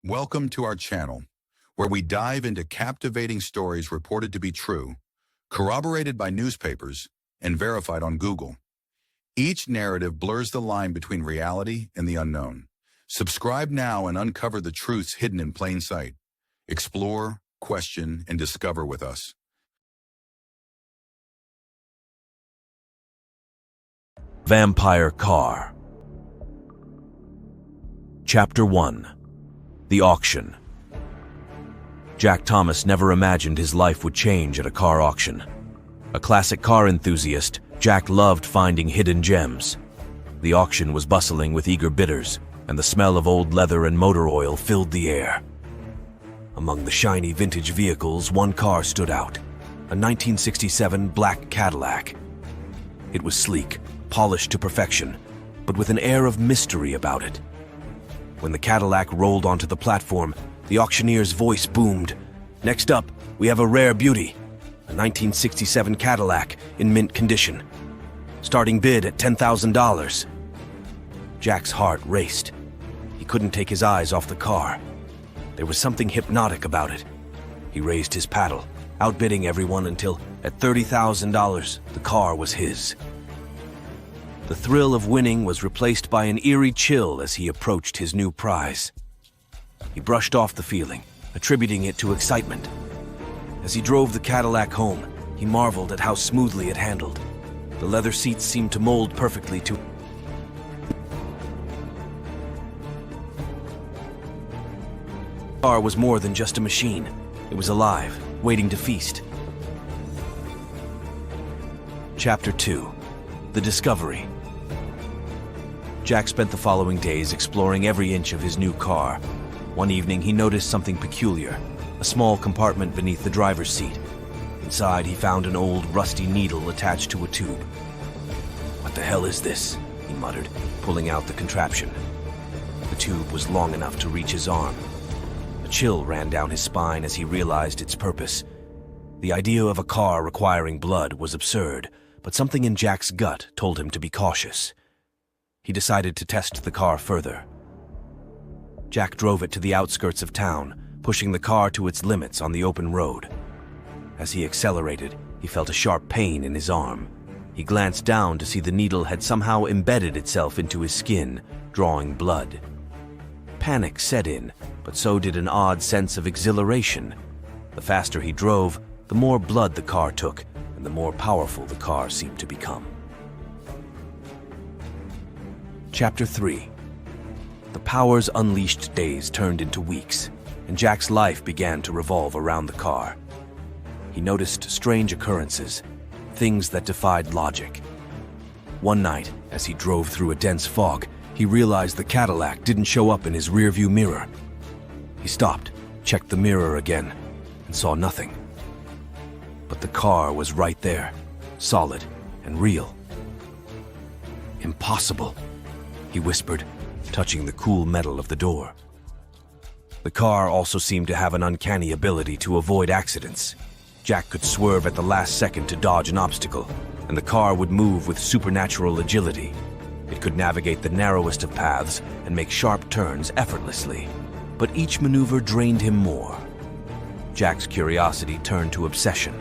Welcome to our channel, where we dive into captivating stories reported to be true, corroborated by newspapers, and verified on Google. Each narrative blurs the line between reality and the unknown. Subscribe now and uncover the truths hidden in plain sight. Explore, question, and discover with us. Vampire Car. Chapter 1. The Auction. Jack Thomas never imagined his life would change at a car auction. A classic car enthusiast, Jack loved finding hidden gems. The auction was bustling with eager bidders, and the smell of old leather and motor oil filled the air. Among the shiny vintage vehicles, one car stood out, a 1967 black Cadillac. It was sleek, polished to perfection, but with an air of mystery about it. When the Cadillac rolled onto the platform, the auctioneer's voice boomed. "Next up, we have a rare beauty, a 1967 Cadillac in mint condition. Starting bid at $10,000. Jack's heart raced. He couldn't take his eyes off the car. There was something hypnotic about it. He raised his paddle, outbidding everyone until, at $30,000, the car was his. The thrill of winning was replaced by an eerie chill as he approached his new prize. He brushed off the feeling, attributing it to excitement. As he drove the Cadillac home, he marveled at how smoothly it handled. The leather seats seemed to mold perfectly to... The car was more than just a machine. It was alive, waiting to feast. Chapter 2. The Discovery. Jack spent the following days exploring every inch of his new car. One evening, he noticed something peculiar, a small compartment beneath the driver's seat. Inside, he found an old, rusty needle attached to a tube. "What the hell is this?" he muttered, pulling out the contraption. The tube was long enough to reach his arm. A chill ran down his spine as he realized its purpose. The idea of a car requiring blood was absurd, but something in Jack's gut told him to be cautious. He decided to test the car further. Jack drove it to the outskirts of town, pushing the car to its limits on the open road. As he accelerated, he felt a sharp pain in his arm. He glanced down to see the needle had somehow embedded itself into his skin, drawing blood. Panic set in, but so did an odd sense of exhilaration. The faster he drove, the more blood the car took, and the more powerful the car seemed to become. Chapter 3. The powers unleashed days turned into weeks, and Jack's life began to revolve around the car. He noticed strange occurrences, things that defied logic. One night, as he drove through a dense fog, he realized the Cadillac didn't show up in his rearview mirror. He stopped, checked the mirror again, and saw nothing. But the car was right there, solid and real. "Impossible," he whispered, touching the cool metal of the door. The car also seemed to have an uncanny ability to avoid accidents. Jack could swerve at the last second to dodge an obstacle, and the car would move with supernatural agility. It could navigate the narrowest of paths and make sharp turns effortlessly, but each maneuver drained him more. Jack's curiosity turned to obsession.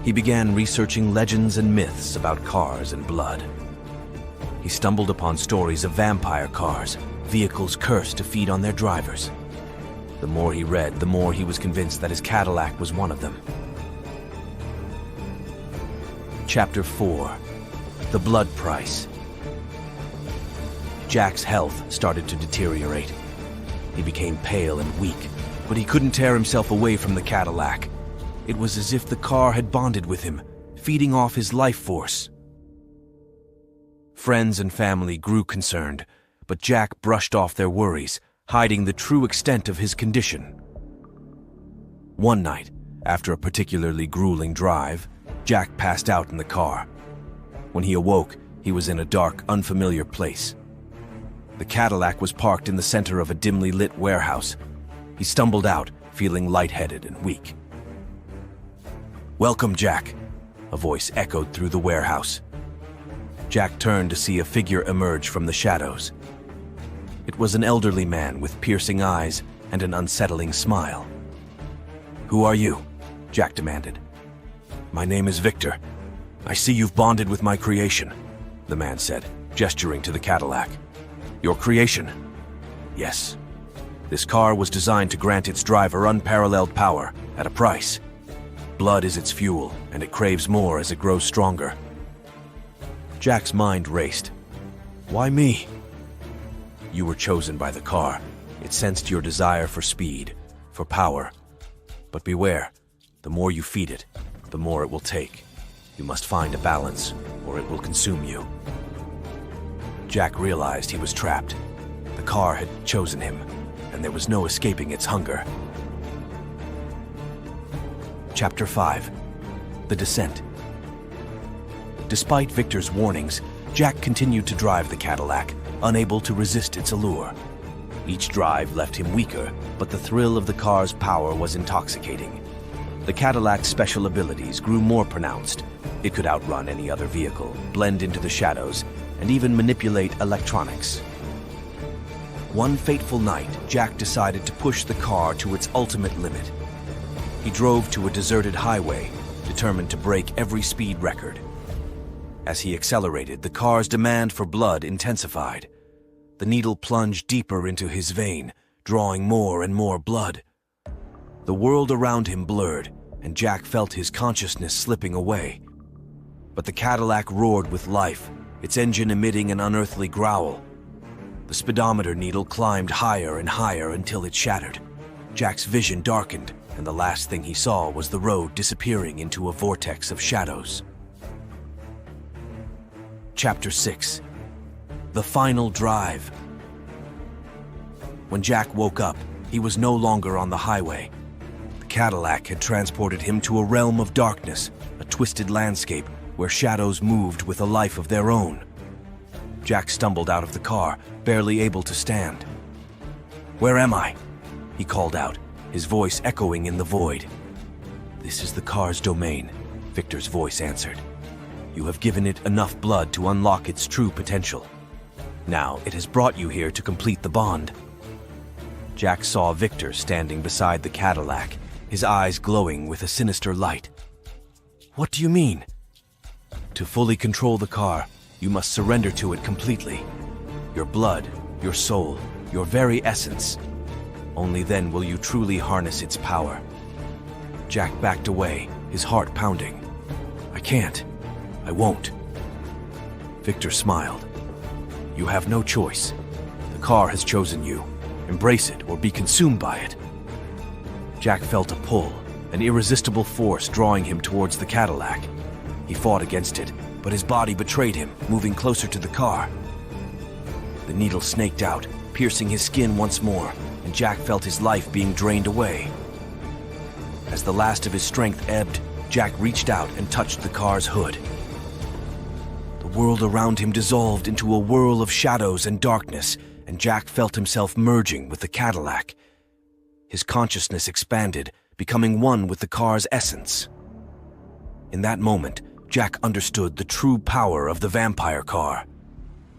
He began researching legends and myths about cars and blood. He stumbled upon stories of vampire cars, vehicles cursed to feed on their drivers. The more he read, the more he was convinced that his Cadillac was one of them. Chapter 4. The Blood Price. Jack's health started to deteriorate. He became pale and weak, but he couldn't tear himself away from the Cadillac. It was as if the car had bonded with him, feeding off his life force. Friends and family grew concerned, but Jack brushed off their worries, hiding the true extent of his condition. One night, after a particularly grueling drive, Jack passed out in the car. When he awoke, he was in a dark, unfamiliar place. The Cadillac was parked in the center of a dimly lit warehouse. He stumbled out, feeling lightheaded and weak. "Welcome, Jack," a voice echoed through the warehouse. Jack turned to see a figure emerge from the shadows. It was an elderly man with piercing eyes and an unsettling smile. "Who are you?" Jack demanded. "My name is Victor. I see you've bonded with my creation," the man said, gesturing to the Cadillac. "Your creation?" "Yes. This car was designed to grant its driver unparalleled power at a price. Blood is its fuel, and it craves more as it grows stronger." Jack's mind raced. "Why me?" "You were chosen by the car. It sensed your desire for speed, for power. But beware, the more you feed it, the more it will take. You must find a balance, or it will consume you." Jack realized he was trapped. The car had chosen him, and there was no escaping its hunger. Chapter 5. The Descent. Despite Victor's warnings, Jack continued to drive the Cadillac, unable to resist its allure. Each drive left him weaker, but the thrill of the car's power was intoxicating. The Cadillac's special abilities grew more pronounced. It could outrun any other vehicle, blend into the shadows, and even manipulate electronics. One fateful night, Jack decided to push the car to its ultimate limit. He drove to a deserted highway, determined to break every speed record. As he accelerated, the car's demand for blood intensified. The needle plunged deeper into his vein, drawing more and more blood. The world around him blurred, and Jack felt his consciousness slipping away. But the Cadillac roared with life, its engine emitting an unearthly growl. The speedometer needle climbed higher and higher until it shattered. Jack's vision darkened, and the last thing he saw was the road disappearing into a vortex of shadows. Chapter 6. The Final Drive. When Jack woke up, he was no longer on the highway. The Cadillac had transported him to a realm of darkness, a twisted landscape where shadows moved with a life of their own. Jack stumbled out of the car, barely able to stand. "Where am I?" he called out, his voice echoing in the void. "This is the car's domain," Victor's voice answered. "You have given it enough blood to unlock its true potential. Now it has brought you here to complete the bond." Jack saw Victor standing beside the Cadillac, his eyes glowing with a sinister light. "What do you mean?" "To fully control the car, you must surrender to it completely. Your blood, your soul, your very essence. Only then will you truly harness its power." Jack backed away, his heart pounding. "I can't. I won't." Victor smiled. "You have no choice. The car has chosen you. Embrace it or be consumed by it." Jack felt a pull, an irresistible force drawing him towards the Cadillac. He fought against it, but his body betrayed him, moving closer to the car. The needle snaked out, piercing his skin once more, and Jack felt his life being drained away. As the last of his strength ebbed, Jack reached out and touched the car's hood. The world around him dissolved into a whirl of shadows and darkness, and Jack felt himself merging with the Cadillac. His consciousness expanded, becoming one with the car's essence. In that moment, Jack understood the true power of the vampire car.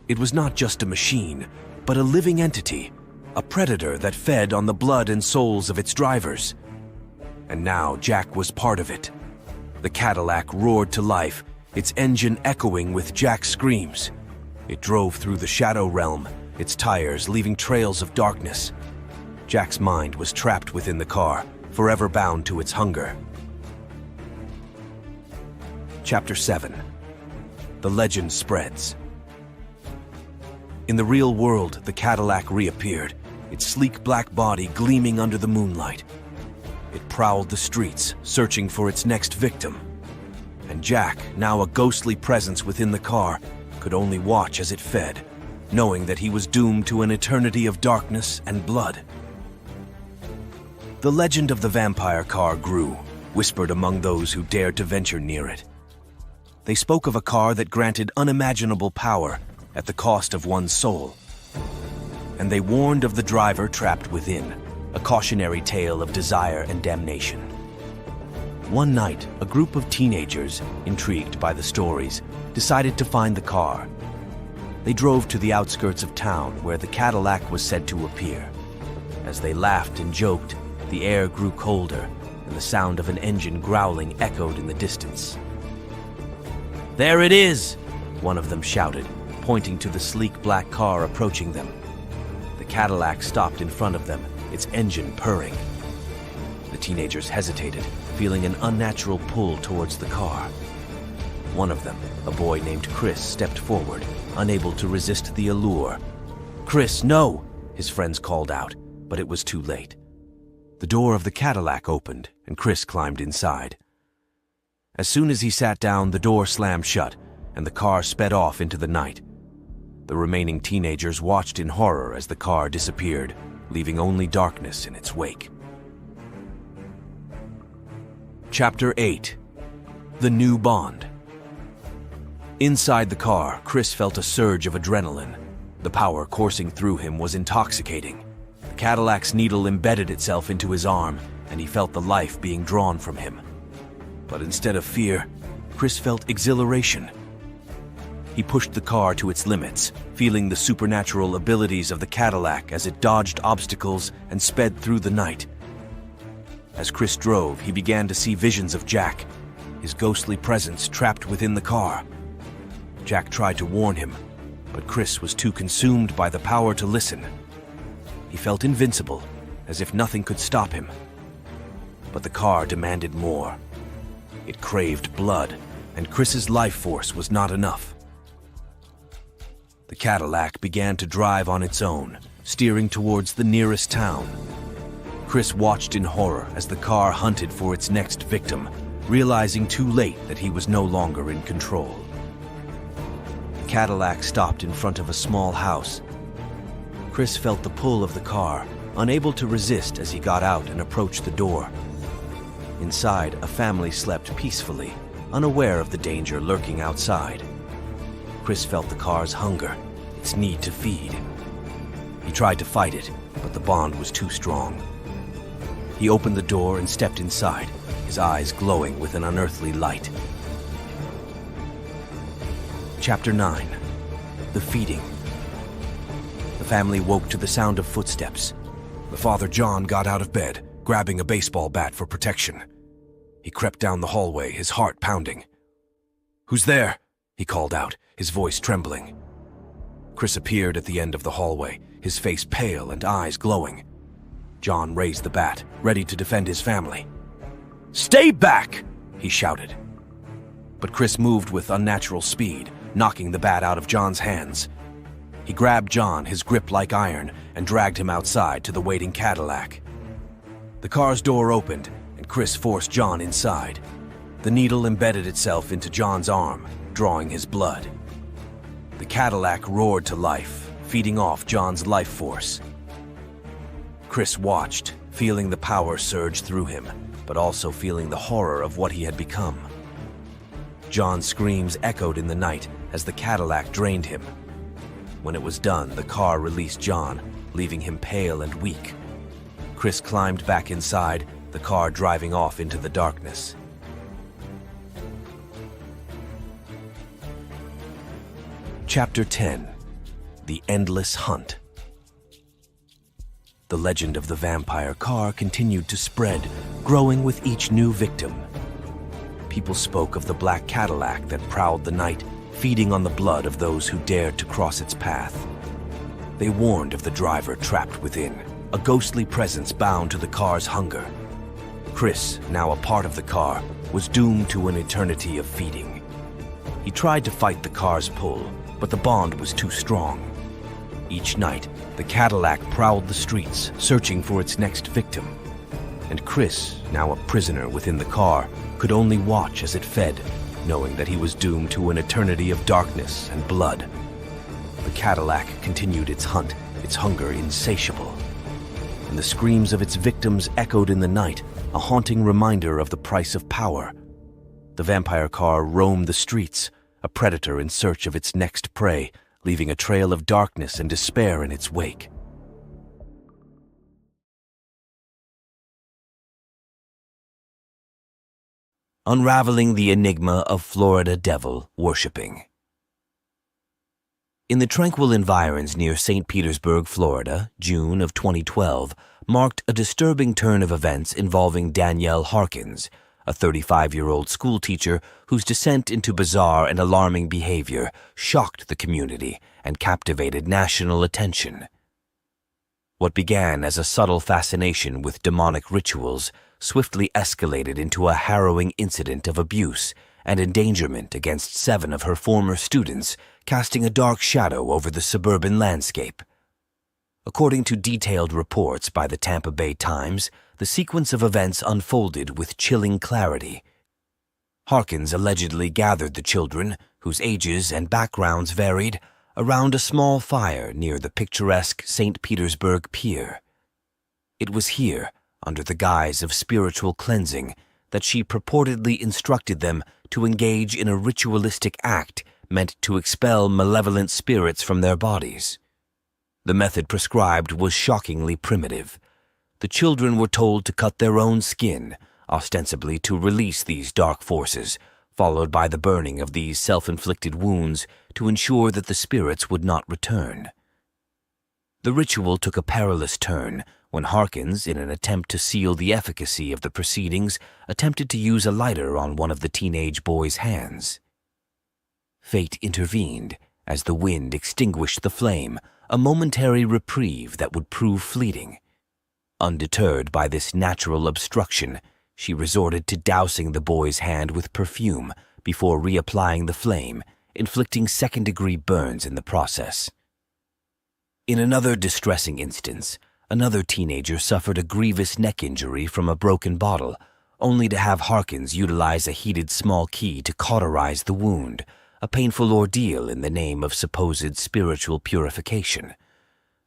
It was not just a machine, but a living entity, a predator that fed on the blood and souls of its drivers. And now Jack was part of it. The Cadillac roared to life, its engine echoing with Jack's screams. It drove through the shadow realm, its tires leaving trails of darkness. Jack's mind was trapped within the car, forever bound to its hunger. Chapter 7. The Legend Spreads. In the real world, the Cadillac reappeared, its sleek black body gleaming under the moonlight. It prowled the streets, searching for its next victim. And Jack, now a ghostly presence within the car, could only watch as it fed, knowing that he was doomed to an eternity of darkness and blood. The legend of the vampire car grew, whispered among those who dared to venture near it. They spoke of a car that granted unimaginable power at the cost of one's soul. And they warned of the driver trapped within, a cautionary tale of desire and damnation. One night, a group of teenagers, intrigued by the stories, decided to find the car. They drove to the outskirts of town where the Cadillac was said to appear. As they laughed and joked, the air grew colder, and the sound of an engine growling echoed in the distance. "There it is!" one of them shouted, pointing to the sleek black car approaching them. The Cadillac stopped in front of them, its engine purring. The teenagers hesitated, feeling an unnatural pull towards the car. One of them, a boy named Chris, stepped forward, unable to resist the allure. "Chris, no!" his friends called out, but it was too late. The door of the Cadillac opened, and Chris climbed inside. As soon as he sat down, the door slammed shut, and the car sped off into the night. The remaining teenagers watched in horror as the car disappeared, leaving only darkness in its wake. Chapter 8. The New Bond. Inside the car, Chris felt a surge of adrenaline. The power coursing through him was intoxicating. The Cadillac's needle embedded itself into his arm, and he felt the life being drawn from him. But instead of fear, Chris felt exhilaration. He pushed the car to its limits, feeling the supernatural abilities of the Cadillac as it dodged obstacles and sped through the night. As Chris drove, he began to see visions of Jack, his ghostly presence trapped within the car. Jack tried to warn him, but Chris was too consumed by the power to listen. He felt invincible, as if nothing could stop him. But the car demanded more. It craved blood, and Chris's life force was not enough. The Cadillac began to drive on its own, steering towards the nearest town. Chris watched in horror as the car hunted for its next victim, realizing too late that he was no longer in control. The Cadillac stopped in front of a small house. Chris felt the pull of the car, unable to resist as he got out and approached the door. Inside, a family slept peacefully, unaware of the danger lurking outside. Chris felt the car's hunger, its need to feed. He tried to fight it, but the bond was too strong. He opened the door and stepped inside, his eyes glowing with an unearthly light. Chapter 9. The Feeding. The family woke to the sound of footsteps. The father, John, got out of bed, grabbing a baseball bat for protection. He crept down the hallway, his heart pounding. "Who's there?" he called out, his voice trembling. Chris appeared at the end of the hallway, his face pale and eyes glowing. John raised the bat, ready to defend his family. "Stay back!" he shouted. But Chris moved with unnatural speed, knocking the bat out of John's hands. He grabbed John, his grip like iron, and dragged him outside to the waiting Cadillac. The car's door opened, and Chris forced John inside. The needle embedded itself into John's arm, drawing his blood. The Cadillac roared to life, feeding off John's life force. Chris watched, feeling the power surge through him, but also feeling the horror of what he had become. John's screams echoed in the night as the Cadillac drained him. When it was done, the car released John, leaving him pale and weak. Chris climbed back inside, the car driving off into the darkness. Chapter 10. The Endless Hunt. The legend of the vampire car continued to spread, growing with each new victim. People spoke of the black Cadillac that prowled the night, feeding on the blood of those who dared to cross its path. They warned of the driver trapped within, a ghostly presence bound to the car's hunger. Chris, now a part of the car, was doomed to an eternity of feeding. He tried to fight the car's pull, but the bond was too strong. Each night, the Cadillac prowled the streets, searching for its next victim. And Chris, now a prisoner within the car, could only watch as it fed, knowing that he was doomed to an eternity of darkness and blood. The Cadillac continued its hunt, its hunger insatiable. And the screams of its victims echoed in the night, a haunting reminder of the price of power. The vampire car roamed the streets, a predator in search of its next prey, leaving a trail of darkness and despair in its wake. Unraveling the enigma of Florida devil worshipping. In the tranquil environs near St. Petersburg, Florida, June of 2012 marked a disturbing turn of events involving Danielle Harkins, a 35-year-old schoolteacher whose descent into bizarre and alarming behavior shocked the community and captivated national attention. What began as a subtle fascination with demonic rituals swiftly escalated into a harrowing incident of abuse and endangerment against 7 of her former students, casting a dark shadow over the suburban landscape. According to detailed reports by the Tampa Bay Times, the sequence of events unfolded with chilling clarity. Harkins allegedly gathered the children, whose ages and backgrounds varied, around a small fire near the picturesque St. Petersburg Pier. It was here, under the guise of spiritual cleansing, that she purportedly instructed them to engage in a ritualistic act meant to expel malevolent spirits from their bodies. The method prescribed was shockingly primitive. The children were told to cut their own skin, ostensibly to release these dark forces, followed by the burning of these self-inflicted wounds to ensure that the spirits would not return. The ritual took a perilous turn when Harkins, in an attempt to seal the efficacy of the proceedings, attempted to use a lighter on one of the teenage boy's hands. Fate intervened as the wind extinguished the flame, a momentary reprieve that would prove fleeting. Undeterred by this natural obstruction, she resorted to dousing the boy's hand with perfume before reapplying the flame, inflicting second-degree burns in the process. In another distressing instance, another teenager suffered a grievous neck injury from a broken bottle, only to have Harkins utilize a heated small key to cauterize the wound, a painful ordeal in the name of supposed spiritual purification.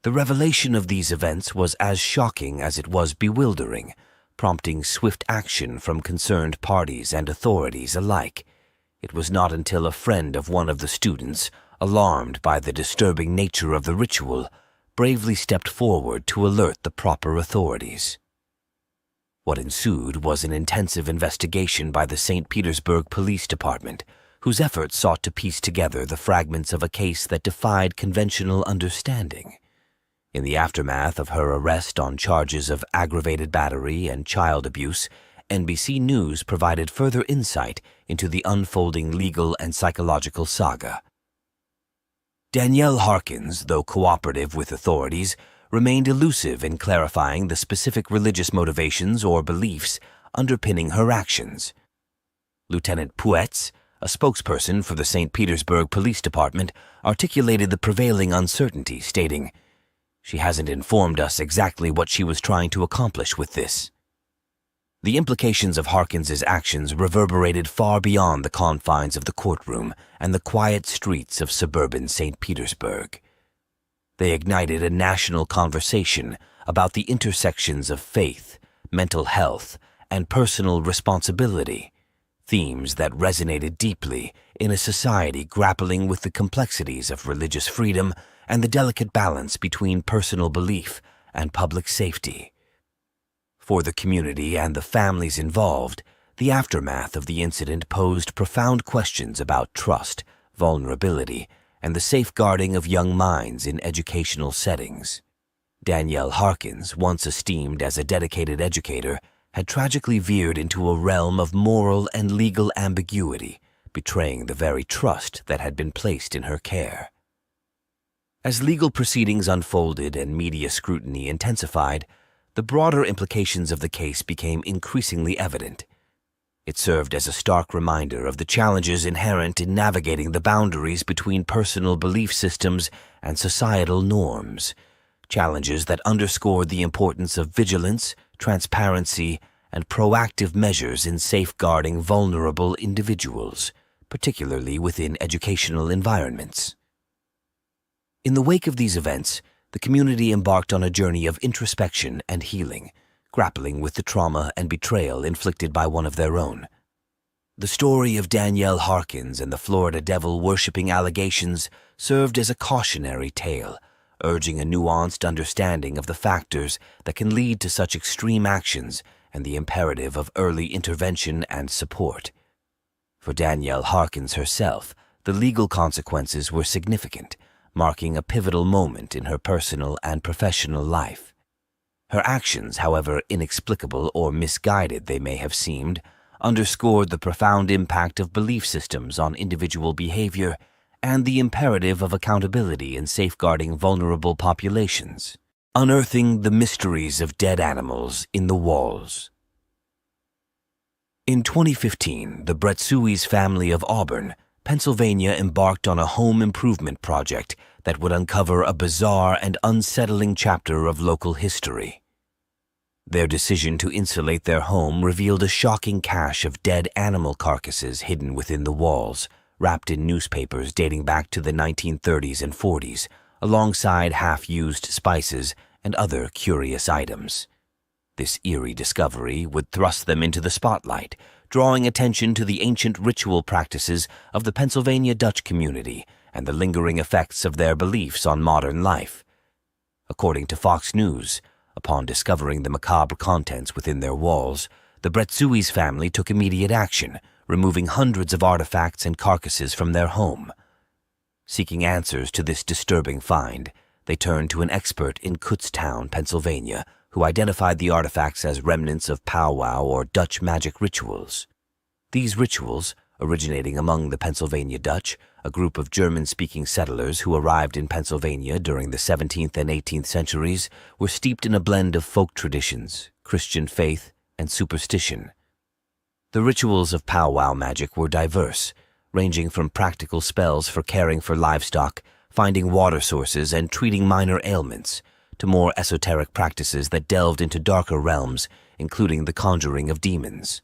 The revelation of these events was as shocking as it was bewildering, prompting swift action from concerned parties and authorities alike. It was not until a friend of one of the students, alarmed by the disturbing nature of the ritual, bravely stepped forward to alert the proper authorities. What ensued was an intensive investigation by the St. Petersburg Police Department, whose efforts sought to piece together the fragments of a case that defied conventional understanding. In the aftermath of her arrest on charges of aggravated battery and child abuse, NBC News provided further insight into the unfolding legal and psychological saga. Danielle Harkins, though cooperative with authorities, remained elusive in clarifying the specific religious motivations or beliefs underpinning her actions. Lieutenant Puetz, a spokesperson for the St. Petersburg Police Department, articulated the prevailing uncertainty, stating, "She hasn't informed us exactly what she was trying to accomplish with this." The implications of Harkins's actions reverberated far beyond the confines of the courtroom and the quiet streets of suburban St. Petersburg. They ignited a national conversation about the intersections of faith, mental health, and personal responsibility, themes that resonated deeply in a society grappling with the complexities of religious freedom and the delicate balance between personal belief and public safety. For the community and the families involved, the aftermath of the incident posed profound questions about trust, vulnerability, and the safeguarding of young minds in educational settings. Danielle Harkins, once esteemed as a dedicated educator, had tragically veered into a realm of moral and legal ambiguity, betraying the very trust that had been placed in her care. As legal proceedings unfolded and media scrutiny intensified, the broader implications of the case became increasingly evident. It served as a stark reminder of the challenges inherent in navigating the boundaries between personal belief systems and societal norms, challenges that underscored the importance of vigilance, transparency, and proactive measures in safeguarding vulnerable individuals, particularly within educational environments. In the wake of these events, the community embarked on a journey of introspection and healing, grappling with the trauma and betrayal inflicted by one of their own. The story of Danielle Harkins and the Florida devil-worshipping allegations served as a cautionary tale, urging a nuanced understanding of the factors that can lead to such extreme actions and the imperative of early intervention and support. For Danielle Harkins herself, the legal consequences were significant, marking a pivotal moment in her personal and professional life. Her actions, however inexplicable or misguided they may have seemed, underscored the profound impact of belief systems on individual behavior and the imperative of accountability in safeguarding vulnerable populations. Unearthing the mysteries of dead animals in the walls. In 2015, the Bretsuis family of Auburn, Pennsylvania embarked on a home improvement project that would uncover a bizarre and unsettling chapter of local history. Their decision to insulate their home revealed a shocking cache of dead animal carcasses hidden within the walls, wrapped in newspapers dating back to the 1930s and 40s, alongside half-used spices and other curious items. This eerie discovery would thrust them into the spotlight, drawing attention to the ancient ritual practices of the Pennsylvania Dutch community and the lingering effects of their beliefs on modern life. According to Fox News, upon discovering the macabre contents within their walls, the Bretsuis family took immediate action, removing hundreds of artifacts and carcasses from their home. Seeking answers to this disturbing find, they turned to an expert in Kutztown, Pennsylvania, who identified the artifacts as remnants of powwow or Dutch magic rituals. These rituals, originating among the Pennsylvania Dutch, a group of German-speaking settlers who arrived in Pennsylvania during the 17th and 18th centuries, were steeped in a blend of folk traditions, Christian faith, and superstition. The rituals of powwow magic were diverse, ranging from practical spells for caring for livestock, finding water sources, and treating minor ailments, to more esoteric practices that delved into darker realms, including the conjuring of demons.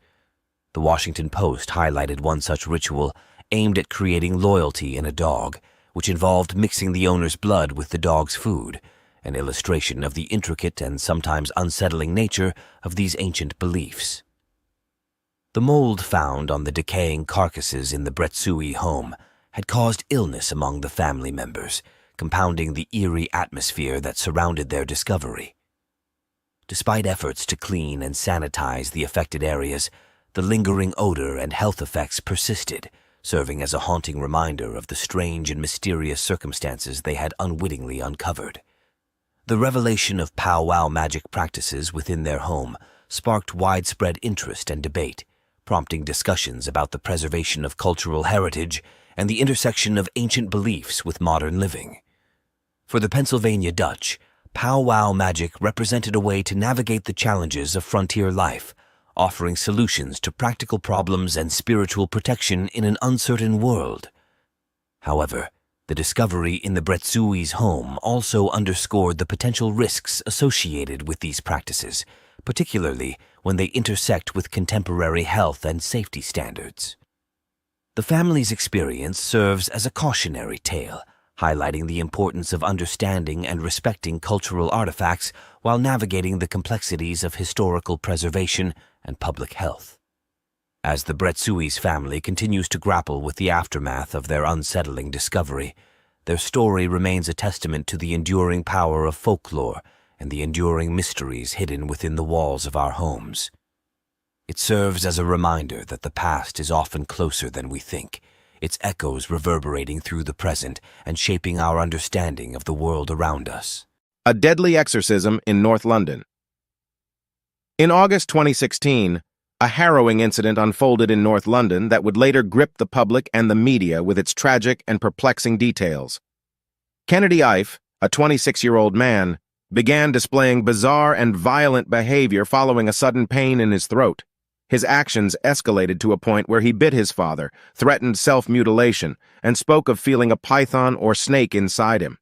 The Washington Post highlighted one such ritual aimed at creating loyalty in a dog, which involved mixing the owner's blood with the dog's food, an illustration of the intricate and sometimes unsettling nature of these ancient beliefs. The mold found on the decaying carcasses in the Bretsui home had caused illness among the family members, compounding the eerie atmosphere that surrounded their discovery. Despite efforts to clean and sanitize the affected areas, the lingering odor and health effects persisted, serving as a haunting reminder of the strange and mysterious circumstances they had unwittingly uncovered. The revelation of powwow magic practices within their home sparked widespread interest and debate, prompting discussions about the preservation of cultural heritage and the intersection of ancient beliefs with modern living. For the Pennsylvania Dutch, powwow magic represented a way to navigate the challenges of frontier life, offering solutions to practical problems and spiritual protection in an uncertain world. However, the discovery in the Bretsuis' home also underscored the potential risks associated with these practices, particularly when they intersect with contemporary health and safety standards. The family's experience serves as a cautionary tale, highlighting the importance of understanding and respecting cultural artifacts while navigating the complexities of historical preservation and public health. As the Bretsuis family continues to grapple with the aftermath of their unsettling discovery, their story remains a testament to the enduring power of folklore and the enduring mysteries hidden within the walls of our homes. It serves as a reminder that the past is often closer than we think, its echoes reverberating through the present and shaping our understanding of the world around us. A deadly exorcism in North London. In August 2016, a harrowing incident unfolded in North London that would later grip the public and the media with its tragic and perplexing details. Kennedy Ife, a 26-year-old man, began displaying bizarre and violent behavior following a sudden pain in his throat. His actions escalated to a point where he bit his father, threatened self-mutilation, and spoke of feeling a python or snake inside him.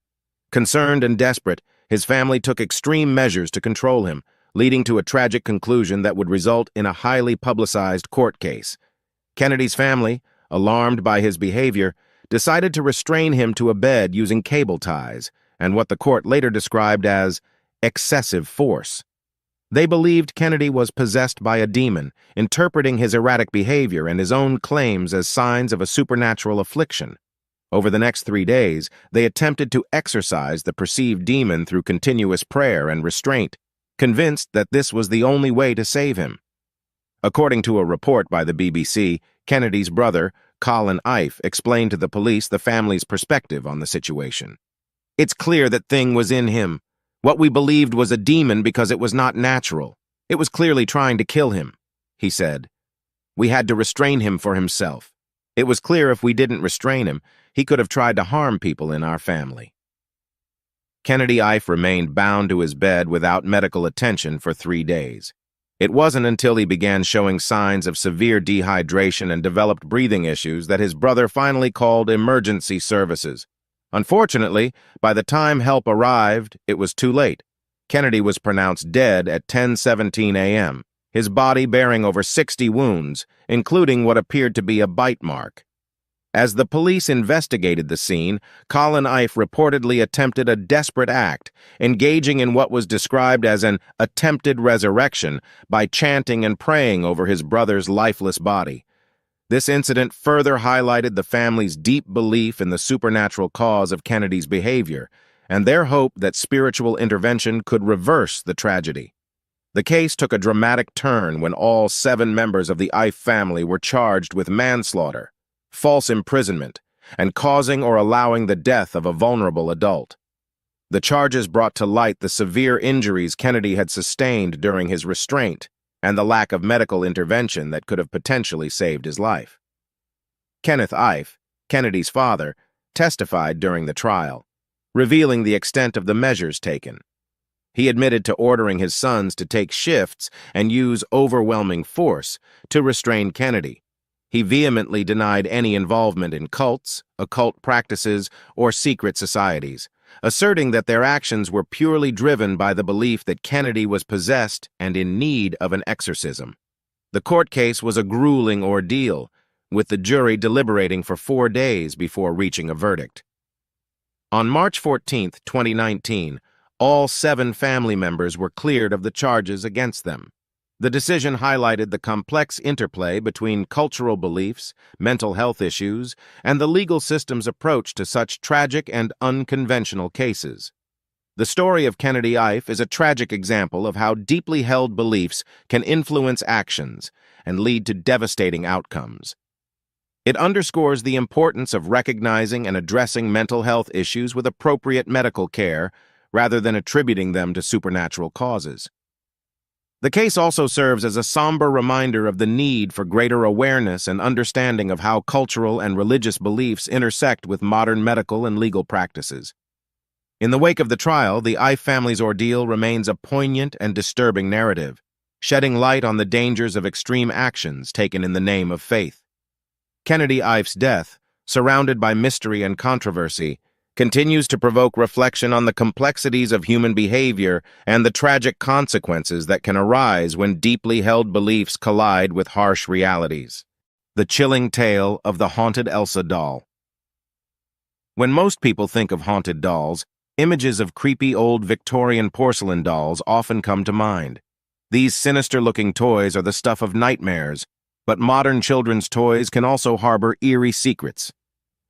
Concerned and desperate, his family took extreme measures to control him, leading to a tragic conclusion that would result in a highly publicized court case. Kennedy's family, alarmed by his behavior, decided to restrain him to a bed using cable ties and what the court later described as excessive force. They believed Kennedy was possessed by a demon, interpreting his erratic behavior and his own claims as signs of a supernatural affliction. Over the next 3 days, they attempted to exorcise the perceived demon through continuous prayer and restraint, convinced that this was the only way to save him. According to a report by the BBC, Kennedy's brother, Colin Ife, explained to the police the family's perspective on the situation. It's clear that thing was in him. What we believed was a demon because it was not natural. It was clearly trying to kill him, he said. We had to restrain him for himself. It was clear if we didn't restrain him, he could have tried to harm people in our family. Kennedy Ife remained bound to his bed without medical attention for 3 days. It wasn't until he began showing signs of severe dehydration and developed breathing issues that his brother finally called emergency services. Unfortunately, by the time help arrived, it was too late. Kennedy was pronounced dead at 10:17 a.m., his body bearing over 60 wounds, including what appeared to be a bite mark. As the police investigated the scene, Colin Ife reportedly attempted a desperate act, engaging in what was described as an attempted resurrection by chanting and praying over his brother's lifeless body. This incident further highlighted the family's deep belief in the supernatural cause of Kennedy's behavior, and their hope that spiritual intervention could reverse the tragedy. The case took a dramatic turn when all 7 members of the Ife family were charged with manslaughter, false imprisonment, and causing or allowing the death of a vulnerable adult. The charges brought to light the severe injuries Kennedy had sustained during his restraint and the lack of medical intervention that could have potentially saved his life. Kenneth Ife, Kennedy's father, testified during the trial, revealing the extent of the measures taken. He admitted to ordering his sons to take shifts and use overwhelming force to restrain Kennedy. He vehemently denied any involvement in cults, occult practices, or secret societies, asserting that their actions were purely driven by the belief that Kennedy was possessed and in need of an exorcism. The court case was a grueling ordeal, with the jury deliberating for 4 days before reaching a verdict. On March 14, 2019, all 7 family members were cleared of the charges against them. The decision highlighted the complex interplay between cultural beliefs, mental health issues, and the legal system's approach to such tragic and unconventional cases. The story of Kennedy Ife is a tragic example of how deeply held beliefs can influence actions and lead to devastating outcomes. It underscores the importance of recognizing and addressing mental health issues with appropriate medical care rather than attributing them to supernatural causes. The case also serves as a somber reminder of the need for greater awareness and understanding of how cultural and religious beliefs intersect with modern medical and legal practices. In the wake of the trial, the Ife family's ordeal remains a poignant and disturbing narrative, shedding light on the dangers of extreme actions taken in the name of faith. Kennedy Ife's death, surrounded by mystery and controversy, continues to provoke reflection on the complexities of human behavior and the tragic consequences that can arise when deeply held beliefs collide with harsh realities. The chilling tale of the haunted Elsa doll. When most people think of haunted dolls, images of creepy old Victorian porcelain dolls often come to mind. These sinister-looking toys are the stuff of nightmares, but modern children's toys can also harbor eerie secrets.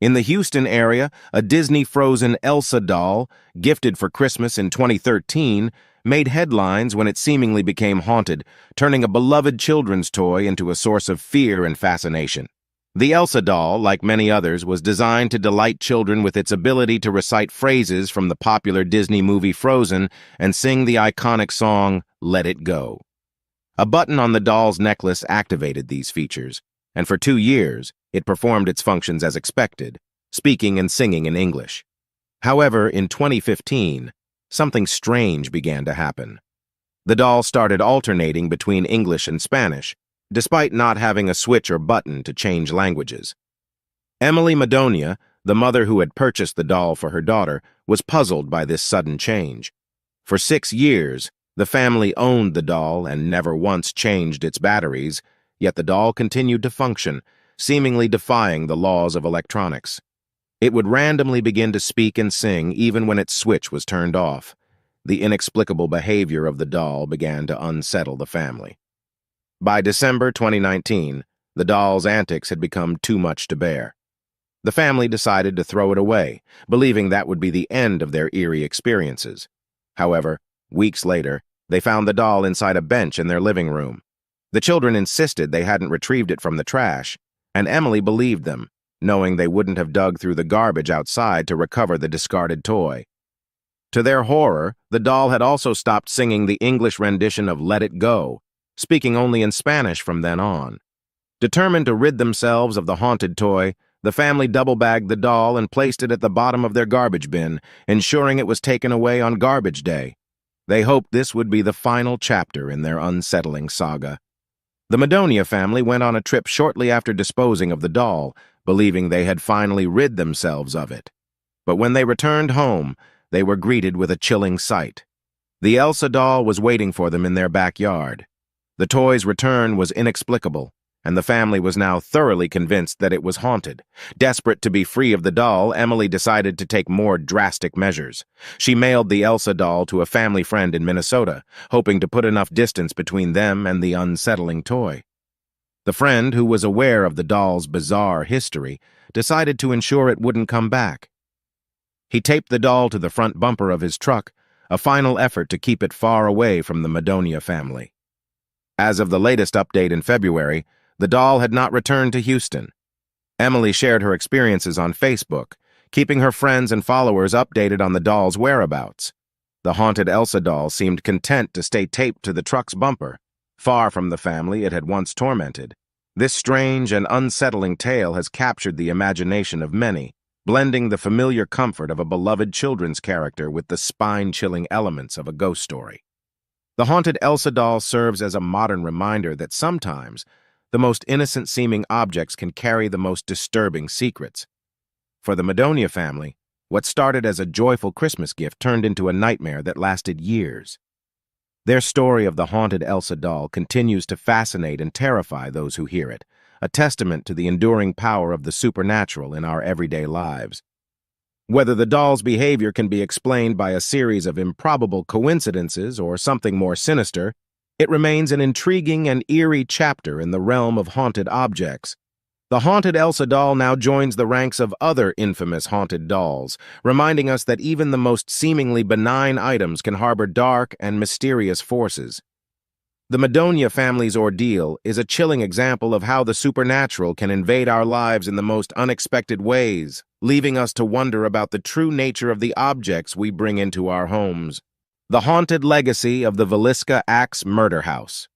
In the Houston area, a Disney-frozen Elsa doll, gifted for Christmas in 2013, made headlines when it seemingly became haunted, turning a beloved children's toy into a source of fear and fascination. The Elsa doll, like many others, was designed to delight children with its ability to recite phrases from the popular Disney movie Frozen and sing the iconic song, "Let It Go." A button on the doll's necklace activated these features, and for 2 years, it performed its functions as expected, speaking and singing in English. However, in 2015, something strange began to happen. The doll started alternating between English and Spanish, despite not having a switch or button to change languages. Emily Madonia, the mother who had purchased the doll for her daughter, was puzzled by this sudden change. For 6 years, the family owned the doll and never once changed its batteries, yet the doll continued to function, seemingly defying the laws of electronics. It would randomly begin to speak and sing even when its switch was turned off. The inexplicable behavior of the doll began to unsettle the family. By December 2019, the doll's antics had become too much to bear. The family decided to throw it away, believing that would be the end of their eerie experiences. However, weeks later, they found the doll inside a bench in their living room. The children insisted they hadn't retrieved it from the trash, and Emily believed them, knowing they wouldn't have dug through the garbage outside to recover the discarded toy. To their horror, the doll had also stopped singing the English rendition of Let It Go, speaking only in Spanish from then on. Determined to rid themselves of the haunted toy, the family double-bagged the doll and placed it at the bottom of their garbage bin, ensuring it was taken away on garbage day. They hoped this would be the final chapter in their unsettling saga. The Madonia family went on a trip shortly after disposing of the doll, believing they had finally rid themselves of it. But when they returned home, they were greeted with a chilling sight. The Elsa doll was waiting for them in their backyard. The toy's return was inexplicable, and the family was now thoroughly convinced that it was haunted. Desperate to be free of the doll, Emily decided to take more drastic measures. She mailed the Elsa doll to a family friend in Minnesota, hoping to put enough distance between them and the unsettling toy. The friend, who was aware of the doll's bizarre history, decided to ensure it wouldn't come back. He taped the doll to the front bumper of his truck, a final effort to keep it far away from the Madonia family. As of the latest update in February, the doll had not returned to Houston. Emily shared her experiences on Facebook, keeping her friends and followers updated on the doll's whereabouts. The haunted Elsa doll seemed content to stay taped to the truck's bumper, far from the family it had once tormented. This strange and unsettling tale has captured the imagination of many, blending the familiar comfort of a beloved children's character with the spine-chilling elements of a ghost story. The haunted Elsa doll serves as a modern reminder that sometimes the most innocent-seeming objects can carry the most disturbing secrets. For the Madonia family, what started as a joyful Christmas gift turned into a nightmare that lasted years. Their story of the haunted Elsa doll continues to fascinate and terrify those who hear it, a testament to the enduring power of the supernatural in our everyday lives. Whether the doll's behavior can be explained by a series of improbable coincidences or something more sinister, it remains an intriguing and eerie chapter in the realm of haunted objects. The haunted Elsa doll now joins the ranks of other infamous haunted dolls, reminding us that even the most seemingly benign items can harbor dark and mysterious forces. The Madonia family's ordeal is a chilling example of how the supernatural can invade our lives in the most unexpected ways, leaving us to wonder about the true nature of the objects we bring into our homes. The haunted legacy of the Villisca Axe Murder House.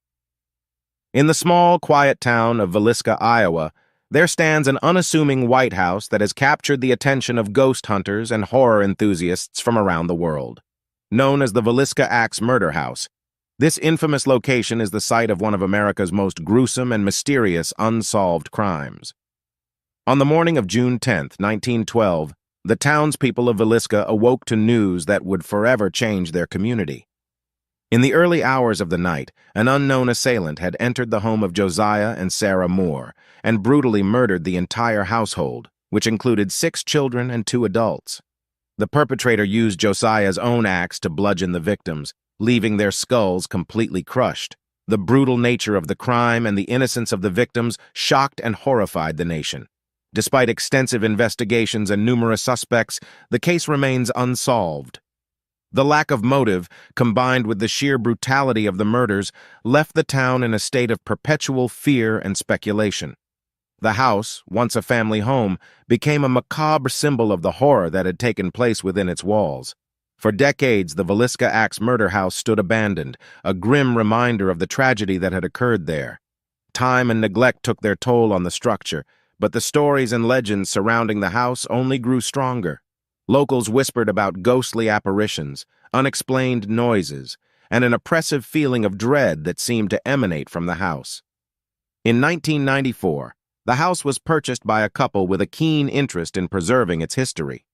In the small, quiet town of Villisca, Iowa, there stands an unassuming white house that has captured the attention of ghost hunters and horror enthusiasts from around the world. Known as the Villisca Axe Murder House, this infamous location is the site of one of America's most gruesome and mysterious unsolved crimes. On the morning of June 10, 1912, the townspeople of Villisca awoke to news that would forever change their community. In the early hours of the night, an unknown assailant had entered the home of Josiah and Sarah Moore and brutally murdered the entire household, which included 6 children and 2 adults. The perpetrator used Josiah's own axe to bludgeon the victims, leaving their skulls completely crushed. The brutal nature of the crime and the innocence of the victims shocked and horrified the nation. Despite extensive investigations and numerous suspects, the case remains unsolved. The lack of motive, combined with the sheer brutality of the murders, left the town in a state of perpetual fear and speculation. The house, once a family home, became a macabre symbol of the horror that had taken place within its walls. For decades, the Villisca Axe Murder House stood abandoned, a grim reminder of the tragedy that had occurred there. Time and neglect took their toll on the structure, but the stories and legends surrounding the house only grew stronger. Locals whispered about ghostly apparitions, unexplained noises, and an oppressive feeling of dread that seemed to emanate from the house. In 1994, the house was purchased by a couple with a keen interest in preserving its history.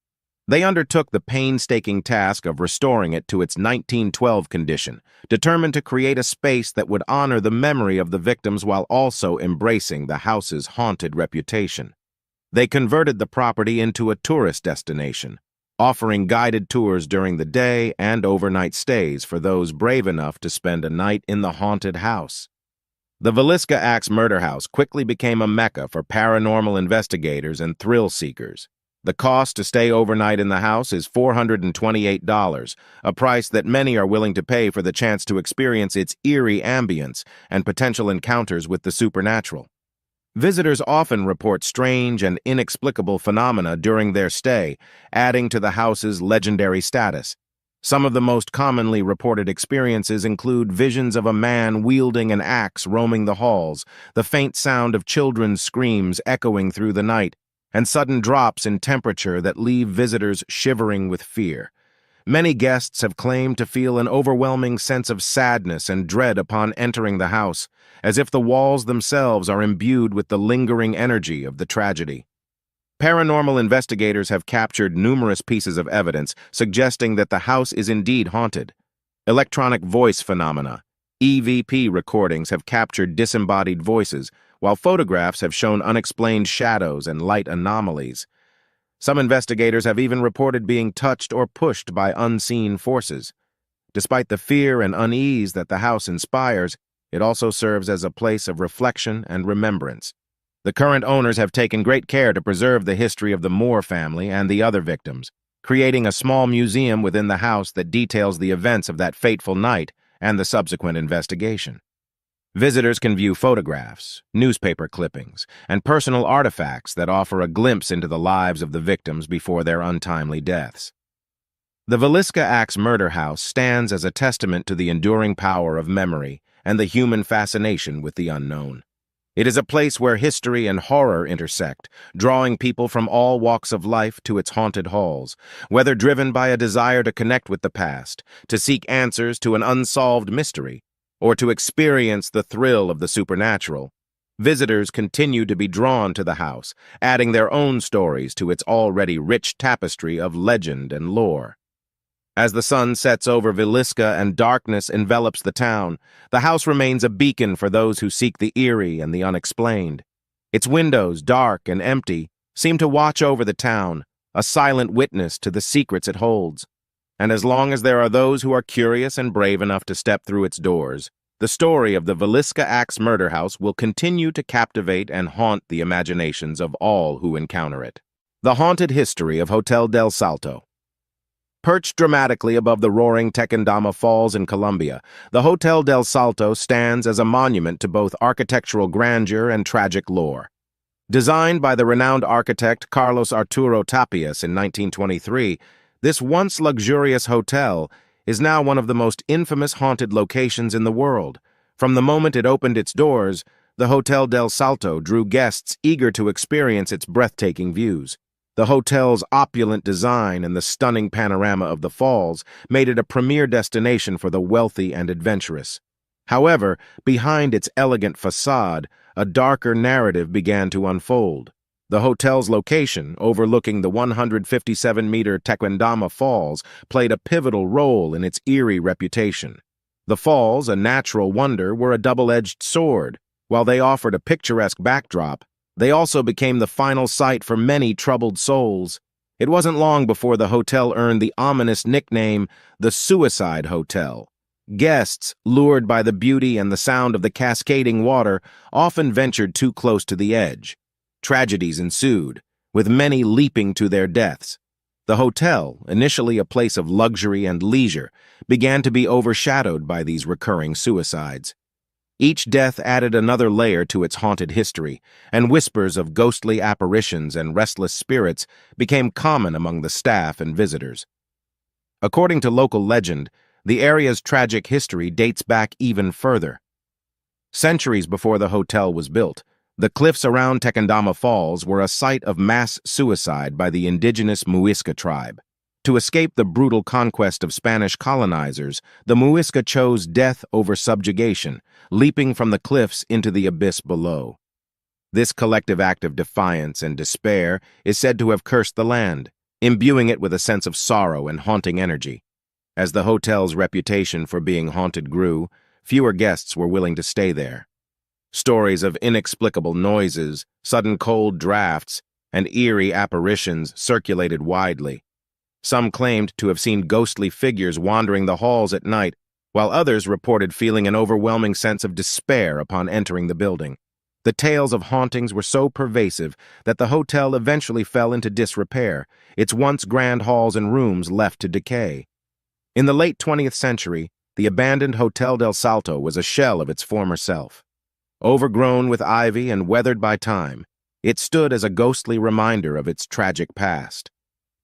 They undertook the painstaking task of restoring it to its 1912 condition, determined to create a space that would honor the memory of the victims while also embracing the house's haunted reputation. They converted the property into a tourist destination, offering guided tours during the day and overnight stays for those brave enough to spend a night in the haunted house. The Villisca Axe Murder House quickly became a mecca for paranormal investigators and thrill seekers. The cost to stay overnight in the house is $428, a price that many are willing to pay for the chance to experience its eerie ambience and potential encounters with the supernatural. Visitors often report strange and inexplicable phenomena during their stay, adding to the house's legendary status. Some of the most commonly reported experiences include visions of a man wielding an axe roaming the halls, the faint sound of children's screams echoing through the night, and sudden drops in temperature that leave visitors shivering with fear. Many guests have claimed to feel an overwhelming sense of sadness and dread upon entering the house, as if the walls themselves are imbued with the lingering energy of the tragedy. Paranormal investigators have captured numerous pieces of evidence suggesting that the house is indeed haunted. Electronic voice phenomena, EVP recordings have captured disembodied voices, while photographs have shown unexplained shadows and light anomalies. Some investigators have even reported being touched or pushed by unseen forces. Despite the fear and unease that the house inspires, it also serves as a place of reflection and remembrance. The current owners have taken great care to preserve the history of the Moore family and the other victims, creating a small museum within the house that details the events of that fateful night and the subsequent investigation. Visitors can view photographs, newspaper clippings, and personal artifacts that offer a glimpse into the lives of the victims before their untimely deaths. The Villisca Axe Murder House stands as a testament to the enduring power of memory and the human fascination with the unknown. It is a place where history and horror intersect, drawing people from all walks of life to its haunted halls, whether driven by a desire to connect with the past, to seek answers to an unsolved mystery, or to experience the thrill of the supernatural. Visitors continue to be drawn to the house, adding their own stories to its already rich tapestry of legend and lore. As the sun sets over Villisca and darkness envelops the town, the house remains a beacon for those who seek the eerie and the unexplained. Its windows, dark and empty, seem to watch over the town, a silent witness to the secrets it holds. And as long as there are those who are curious and brave enough to step through its doors, the story of the Villisca Axe Murder House will continue to captivate and haunt the imaginations of all who encounter it. The Haunted History of Hotel del Salto. Perched dramatically above the roaring Tequendama Falls in Colombia, the Hotel del Salto stands as a monument to both architectural grandeur and tragic lore. Designed by the renowned architect Carlos Arturo Tapias in 1923, this once luxurious hotel is now one of the most infamous haunted locations in the world. From the moment it opened its doors, the Hotel del Salto drew guests eager to experience its breathtaking views. The hotel's opulent design and the stunning panorama of the falls made it a premier destination for the wealthy and adventurous. However, behind its elegant facade, a darker narrative began to unfold. The hotel's location, overlooking the 157-meter Tequendama Falls, played a pivotal role in its eerie reputation. The falls, a natural wonder, were a double-edged sword. While they offered a picturesque backdrop, they also became the final site for many troubled souls. It wasn't long before the hotel earned the ominous nickname, the Suicide Hotel. Guests, lured by the beauty and the sound of the cascading water, often ventured too close to the edge. Tragedies ensued, with many leaping to their deaths. The hotel, initially a place of luxury and leisure, began to be overshadowed by these recurring suicides. Each death added another layer to its haunted history, and whispers of ghostly apparitions and restless spirits became common among the staff and visitors. According to local legend, the area's tragic history dates back even further. Centuries before the hotel was built, the cliffs around Tequendama Falls were a site of mass suicide by the indigenous Muisca tribe. To escape the brutal conquest of Spanish colonizers, the Muisca chose death over subjugation, leaping from the cliffs into the abyss below. This collective act of defiance and despair is said to have cursed the land, imbuing it with a sense of sorrow and haunting energy. As the hotel's reputation for being haunted grew, fewer guests were willing to stay there. Stories of inexplicable noises, sudden cold drafts, and eerie apparitions circulated widely. Some claimed to have seen ghostly figures wandering the halls at night, while others reported feeling an overwhelming sense of despair upon entering the building. The tales of hauntings were so pervasive that the hotel eventually fell into disrepair, its once grand halls and rooms left to decay. In the late 20th century, the abandoned Hotel del Salto was a shell of its former self. Overgrown with ivy and weathered by time, it stood as a ghostly reminder of its tragic past.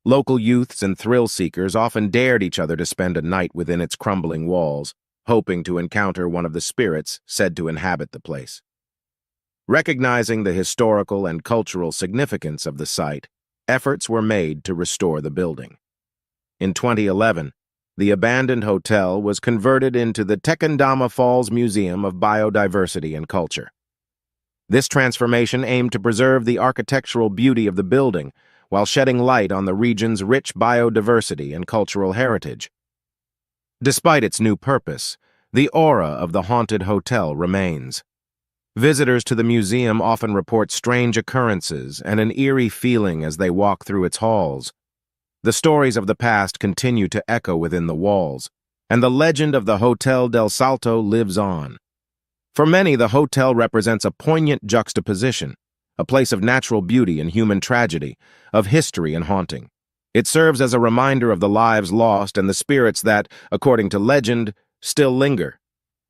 Local youths and thrill-seekers often dared each other to spend a night within its crumbling walls, hoping to encounter one of the spirits said to inhabit the place. Recognizing the historical and cultural significance of the site, efforts were made to restore the building. In 2011, the abandoned hotel was converted into the Tequendama Falls Museum of Biodiversity and Culture. This transformation aimed to preserve the architectural beauty of the building while shedding light on the region's rich biodiversity and cultural heritage. Despite its new purpose, the aura of the haunted hotel remains. Visitors to the museum often report strange occurrences and an eerie feeling as they walk through its halls. The stories of the past continue to echo within the walls, and the legend of the Hotel del Salto lives on. For many, the hotel represents a poignant juxtaposition, a place of natural beauty and human tragedy, of history and haunting. It serves as a reminder of the lives lost and the spirits that, according to legend, still linger.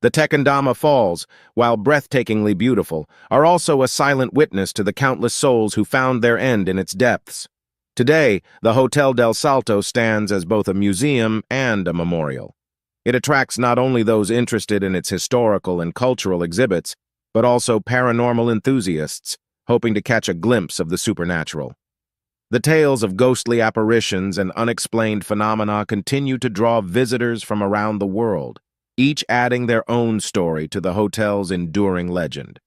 The Tequendama Falls, while breathtakingly beautiful, are also a silent witness to the countless souls who found their end in its depths. Today, the Hotel del Salto stands as both a museum and a memorial. It attracts not only those interested in its historical and cultural exhibits, but also paranormal enthusiasts, hoping to catch a glimpse of the supernatural. The tales of ghostly apparitions and unexplained phenomena continue to draw visitors from around the world, each adding their own story to the hotel's enduring legend.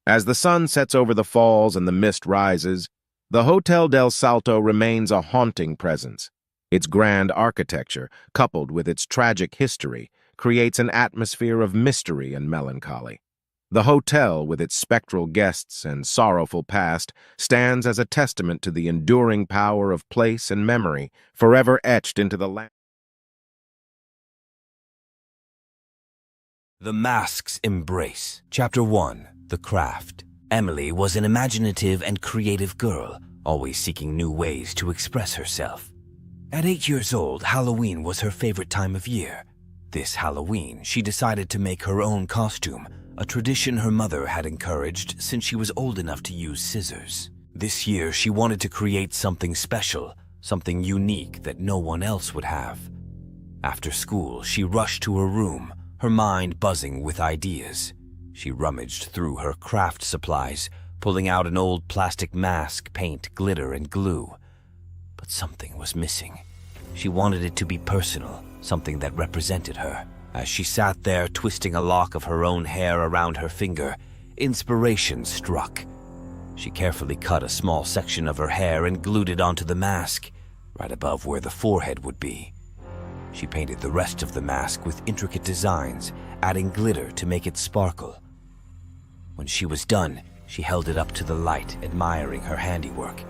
As the sun sets over the falls and the mist rises, the Hotel del Salto remains a haunting presence. Its grand architecture, coupled with its tragic history, creates an atmosphere of mystery and melancholy. The hotel, with its spectral guests and sorrowful past, stands as a testament to the enduring power of place and memory, forever etched into the land. The Mask's Embrace. Chapter 1. The Craft. Emily was an imaginative and creative girl, always seeking new ways to express herself. At 8 years old, Halloween was her favorite time of year. This Halloween, she decided to make her own costume, a tradition her mother had encouraged since she was old enough to use scissors. This year, she wanted to create something special, something unique that no one else would have. After school, she rushed to her room, her mind buzzing with ideas. She rummaged through her craft supplies, pulling out an old plastic mask, paint, glitter, and glue. But something was missing. She wanted it to be personal, something that represented her. As she sat there twisting a lock of her own hair around her finger, inspiration struck. She carefully cut a small section of her hair and glued it onto the mask, right above where the forehead would be. She painted the rest of the mask with intricate designs, adding glitter to make it sparkle. When she was done, she held it up to the light, admiring her handiwork.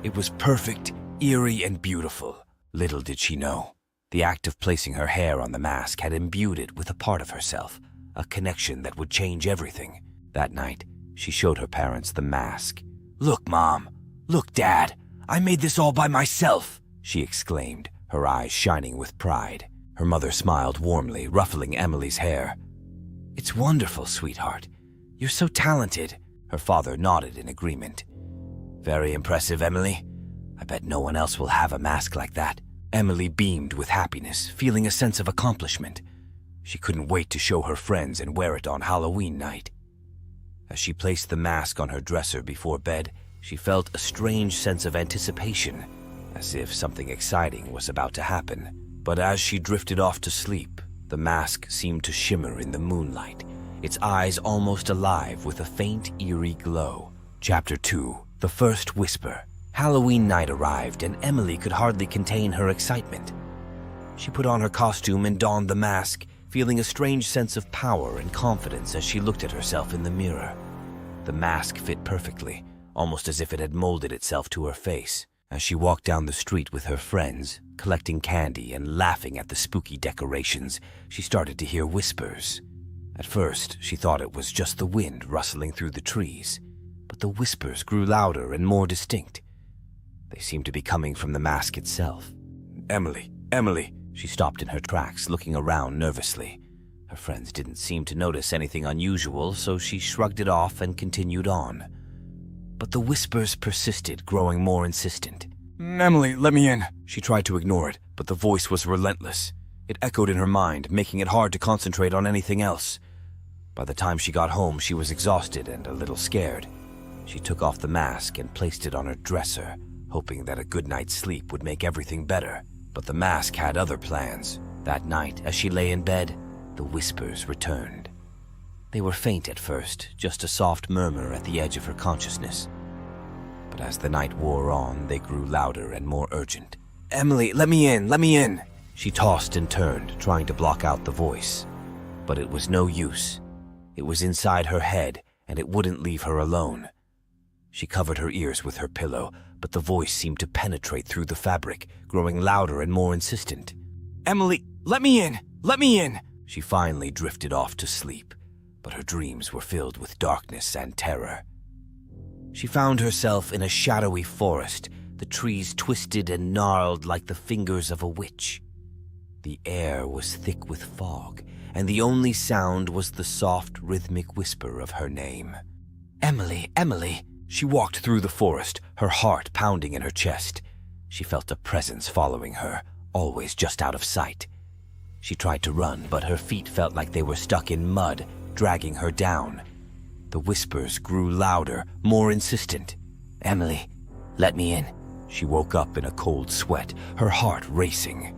It was perfect, eerie, and beautiful. Little did she know, the act of placing her hair on the mask had imbued it with a part of herself, a connection that would change everything. That night, she showed her parents the mask. "Look, Mom. Look, Dad. I made this all by myself," she exclaimed, her eyes shining with pride. Her mother smiled warmly, ruffling Emily's hair. "It's wonderful, sweetheart. You're so talented." Her father nodded in agreement. "Very impressive, Emily. I bet no one else will have a mask like that." Emily beamed with happiness, feeling a sense of accomplishment. She couldn't wait to show her friends and wear it on Halloween night. As she placed the mask on her dresser before bed, she felt a strange sense of anticipation, as if something exciting was about to happen. But as she drifted off to sleep, the mask seemed to shimmer in the moonlight, its eyes almost alive with a faint, eerie glow. Chapter 2. The First Whisper. Halloween night arrived, and Emily could hardly contain her excitement. She put on her costume and donned the mask, feeling a strange sense of power and confidence as she looked at herself in the mirror. The mask fit perfectly, almost as if it had molded itself to her face. As she walked down the street with her friends, collecting candy and laughing at the spooky decorations, she started to hear whispers. At first, she thought it was just the wind rustling through the trees, but the whispers grew louder and more distinct. They seemed to be coming from the mask itself. "Emily, Emily!" She stopped in her tracks, looking around nervously. Her friends didn't seem to notice anything unusual, so she shrugged it off and continued on. But the whispers persisted, growing more insistent. Emily, let me in. She tried to ignore it, but the voice was relentless. It echoed in her mind, making it hard to concentrate on anything else. By the time she got home, she was exhausted and a little scared. She took off the mask and placed it on her dresser, hoping that a good night's sleep would make everything better. But the mask had other plans. That night, as she lay in bed, the whispers returned. They were faint at first, just a soft murmur at the edge of her consciousness. But as the night wore on, they grew louder and more urgent. Emily, let me in, let me in! She tossed and turned, trying to block out the voice. But it was no use. It was inside her head, and it wouldn't leave her alone. She covered her ears with her pillow, but the voice seemed to penetrate through the fabric, growing louder and more insistent. Emily, let me in! Let me in! She finally drifted off to sleep, but her dreams were filled with darkness and terror. She found herself in a shadowy forest, the trees twisted and gnarled like the fingers of a witch. The air was thick with fog, and the only sound was the soft, rhythmic whisper of her name. Emily, Emily! She walked through the forest, her heart pounding in her chest. She felt a presence following her, always just out of sight. She tried to run, but her feet felt like they were stuck in mud, dragging her down. The whispers grew louder, more insistent. Emily, let me in. She woke up in a cold sweat, her heart racing.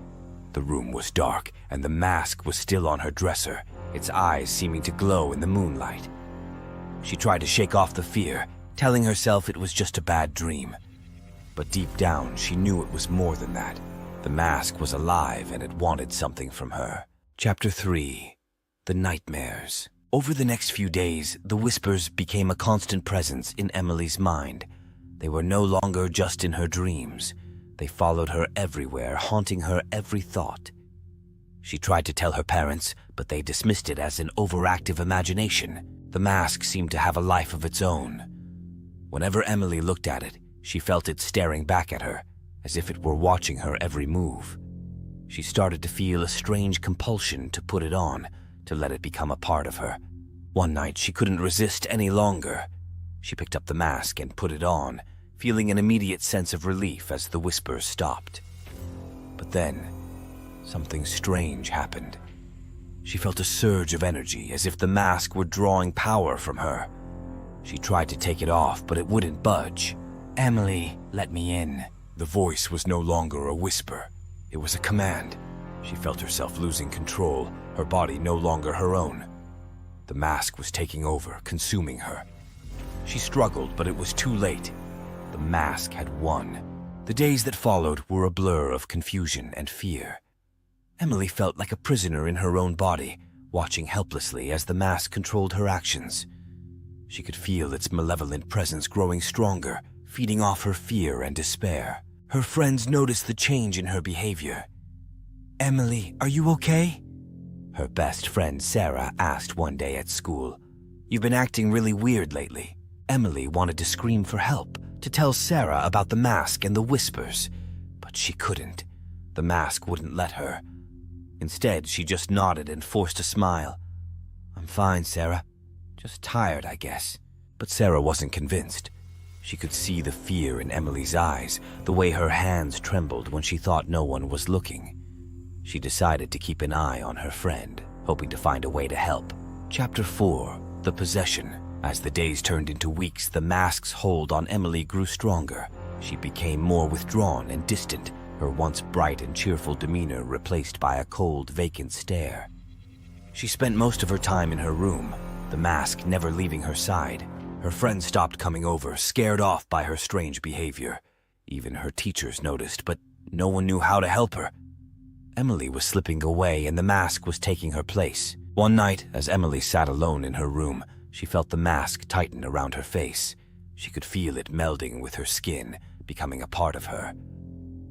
The room was dark, and the mask was still on her dresser, its eyes seeming to glow in the moonlight. She tried to shake off the fear, telling herself it was just a bad dream. But deep down, she knew it was more than that. The mask was alive, and it wanted something from her. Chapter 3. The Nightmares. Over the next few days, the whispers became a constant presence in Emily's mind. They were no longer just in her dreams. They followed her everywhere, haunting her every thought. She tried to tell her parents, but they dismissed it as an overactive imagination. The mask seemed to have a life of its own. Whenever Emily looked at it, she felt it staring back at her, as if it were watching her every move. She started to feel a strange compulsion to put it on, to let it become a part of her. One night, she couldn't resist any longer. She picked up the mask and put it on, feeling an immediate sense of relief as the whispers stopped. But then, something strange happened. She felt a surge of energy, as if the mask were drawing power from her. She tried to take it off, but it wouldn't budge. Emily, let me in. The voice was no longer a whisper. It was a command. She felt herself losing control, her body no longer her own. The mask was taking over, consuming her. She struggled, but it was too late. The mask had won. The days that followed were a blur of confusion and fear. Emily felt like a prisoner in her own body, watching helplessly as the mask controlled her actions. She could feel its malevolent presence growing stronger, feeding off her fear and despair. Her friends noticed the change in her behavior. Emily, are you okay? Her best friend Sarah asked one day at school. You've been acting really weird lately. Emily wanted to scream for help, to tell Sarah about the mask and the whispers, but she couldn't. The mask wouldn't let her. Instead, she just nodded and forced a smile. I'm fine, Sarah. Just tired, I guess. But Sarah wasn't convinced. She could see the fear in Emily's eyes, the way her hands trembled when she thought no one was looking. She decided to keep an eye on her friend, hoping to find a way to help. Chapter 4. The Possession. As the days turned into weeks, the mask's hold on Emily grew stronger. She became more withdrawn and distant, her once bright and cheerful demeanor replaced by a cold, vacant stare. She spent most of her time in her room, the mask never leaving her side. Her friends stopped coming over, scared off by her strange behavior. Even her teachers noticed, but no one knew how to help her. Emily was slipping away, and the mask was taking her place. One night, as Emily sat alone in her room, she felt the mask tighten around her face. She could feel it melding with her skin, becoming a part of her.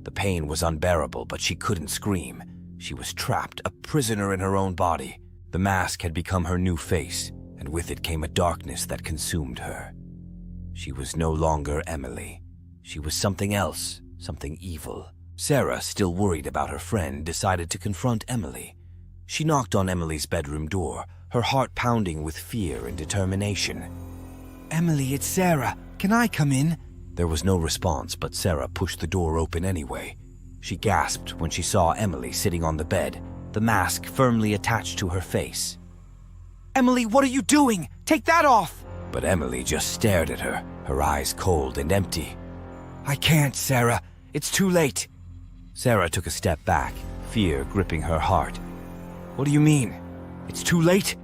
The pain was unbearable, but she couldn't scream. She was trapped, a prisoner in her own body. The mask had become her new face, and with it came a darkness that consumed her. She was no longer Emily. She was something else, something evil. Sarah, still worried about her friend, decided to confront Emily. She knocked on Emily's bedroom door, her heart pounding with fear and determination. Emily, it's Sarah. Can I come in? There was no response, but Sarah pushed the door open anyway. She gasped when she saw Emily sitting on the bed, the mask firmly attached to her face. Emily, what are you doing? Take that off! But Emily just stared at her, her eyes cold and empty. I can't, Sarah. It's too late. Sarah took a step back, fear gripping her heart. What do you mean? It's too late?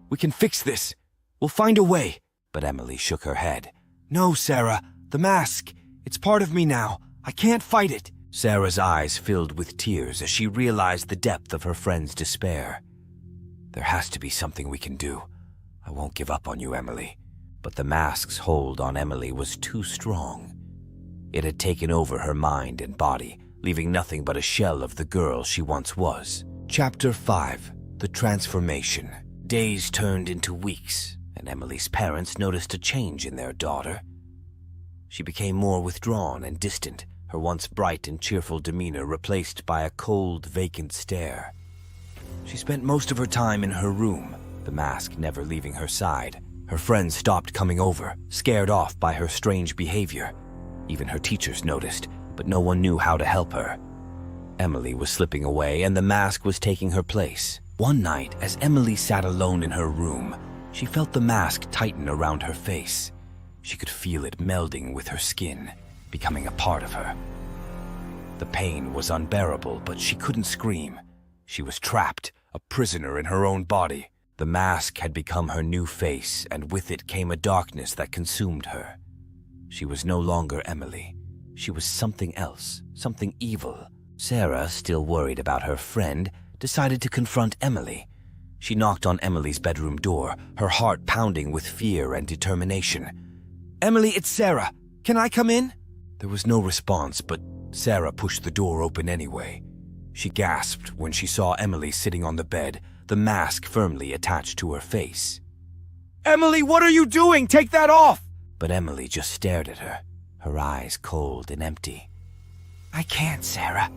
We can fix this. We'll find a way. But Emily shook her head. No, Sarah. The mask. It's part of me now. I can't fight it. Sarah's eyes filled with tears as she realized the depth of her friend's despair. There has to be something we can do. I won't give up on you, Emily. But the mask's hold on Emily was too strong. It had taken over her mind and body, leaving nothing but a shell of the girl she once was. Chapter 5. The Transformation. Days turned into weeks, and Emily's parents noticed a change in their daughter. She became more withdrawn and distant, her once bright and cheerful demeanor replaced by a cold, vacant stare. She spent most of her time in her room, the mask never leaving her side. Her friends stopped coming over, scared off by her strange behavior. Even her teachers noticed, but no one knew how to help her. Emily was slipping away, and the mask was taking her place. One night, as Emily sat alone in her room, she felt the mask tighten around her face. She could feel it melding with her skin, becoming a part of her. The pain was unbearable, but she couldn't scream. She was trapped, a prisoner in her own body. The mask had become her new face, and with it came a darkness that consumed her. She was no longer Emily. She was something else, something evil. Sarah, still worried about her friend, decided to confront Emily. She knocked on Emily's bedroom door, her heart pounding with fear and determination. Emily, it's Sarah. Can I come in? There was no response, but Sarah pushed the door open anyway. She gasped when she saw Emily sitting on the bed, the mask firmly attached to her face. Emily, what are you doing? Take that off! But Emily just stared at her, her eyes cold and empty. I can't, Sarah.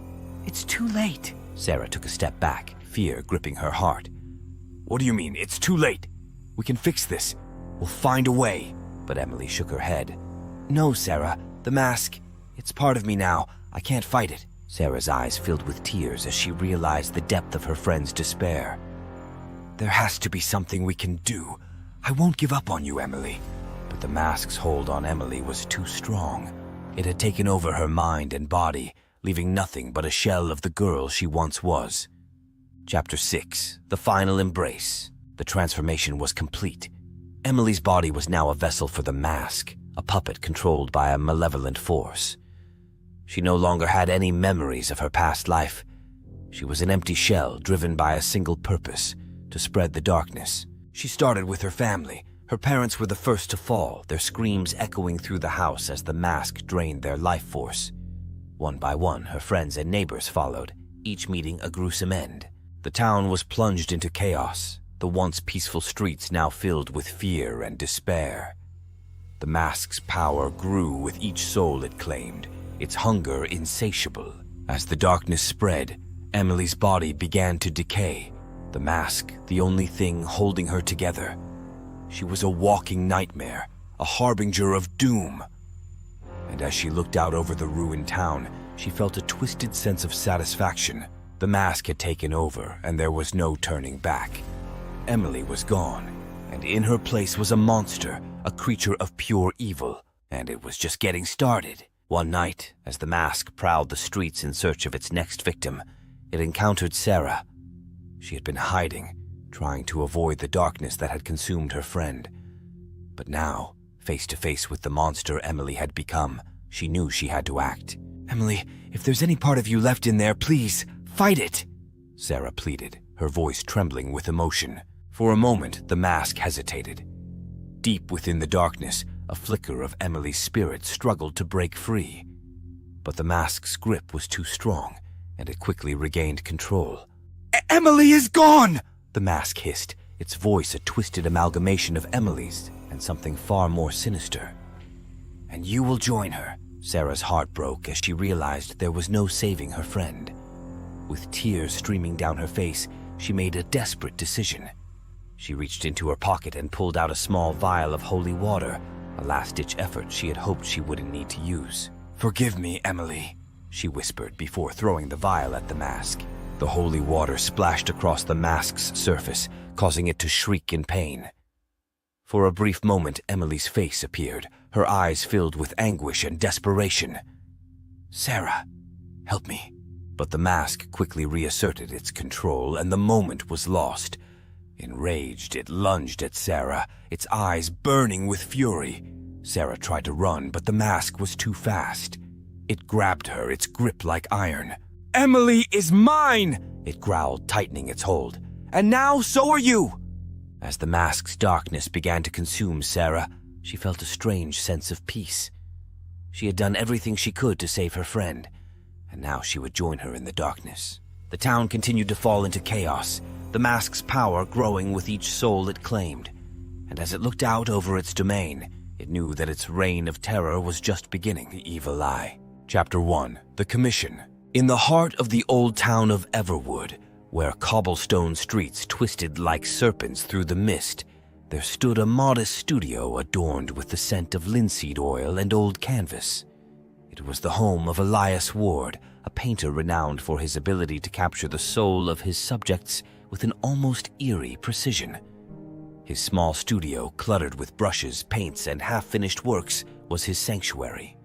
It's too late. Sarah took a step back, fear gripping her heart. What do you mean, it's too late? We can fix this. We'll find a way. But Emily shook her head. No, Sarah. The mask. It's part of me now. I can't fight it. Sarah's eyes filled with tears as she realized the depth of her friend's despair. There has to be something we can do. I won't give up on you, Emily. But the mask's hold on Emily was too strong. It had taken over her mind and body, leaving nothing but a shell of the girl she once was. Chapter 6. The Final Embrace. The transformation was complete. Emily's body was now a vessel for the mask, a puppet controlled by a malevolent force. She no longer had any memories of her past life. She was an empty shell driven by a single purpose, to spread the darkness. She started with her family. Her parents were the first to fall, their screams echoing through the house as the mask drained their life force. One by one, her friends and neighbors followed, each meeting a gruesome end. The town was plunged into chaos, the once peaceful streets now filled with fear and despair. The mask's power grew with each soul it claimed, its hunger insatiable. As the darkness spread, Emily's body began to decay, the mask the only thing holding her together. She was a walking nightmare, a harbinger of doom. And as she looked out over the ruined town, she felt a twisted sense of satisfaction. The mask had taken over, and there was no turning back. Emily was gone, and in her place was a monster, a creature of pure evil, and it was just getting started. One night, as the mask prowled the streets in search of its next victim, it encountered Sarah. She had been hiding, trying to avoid the darkness that had consumed her friend. But now, face to face with the monster Emily had become, she knew she had to act. Emily, if there's any part of you left in there, please, fight it, Sarah pleaded, her voice trembling with emotion. For a moment, the mask hesitated. Deep within the darkness, a flicker of Emily's spirit struggled to break free. But the mask's grip was too strong, and it quickly regained control. Emily is gone! The mask hissed, its voice a twisted amalgamation of Emily's and something far more sinister. And you will join her. Sarah's heart broke as she realized there was no saving her friend. With tears streaming down her face, she made a desperate decision. She reached into her pocket and pulled out a small vial of holy water, a last-ditch effort she had hoped she wouldn't need to use. Forgive me, Emily, she whispered before throwing the vial at the mask. The holy water splashed across the mask's surface, causing it to shriek in pain. For a brief moment, Emily's face appeared, her eyes filled with anguish and desperation. Sarah, help me. But the mask quickly reasserted its control, and the moment was lost. Enraged, it lunged at Sarah, its eyes burning with fury. Sarah tried to run, but the mask was too fast. It grabbed her, its grip like iron. Emily is mine! It growled, tightening its hold. And now so are you! As the mask's darkness began to consume Sarah, she felt a strange sense of peace. She had done everything she could to save her friend, and now she would join her in the darkness. The town continued to fall into chaos, the mask's power growing with each soul it claimed. And as it looked out over its domain, it knew that its reign of terror was just beginning. The Evil Eye. Chapter 1. The Commission. In the heart of the old town of Everwood, where cobblestone streets twisted like serpents through the mist, there stood a modest studio adorned with the scent of linseed oil and old canvas. It was the home of Elias Ward, a painter renowned for his ability to capture the soul of his subjects with an almost eerie precision. His small studio, cluttered with brushes, paints, and half-finished works, was his sanctuary.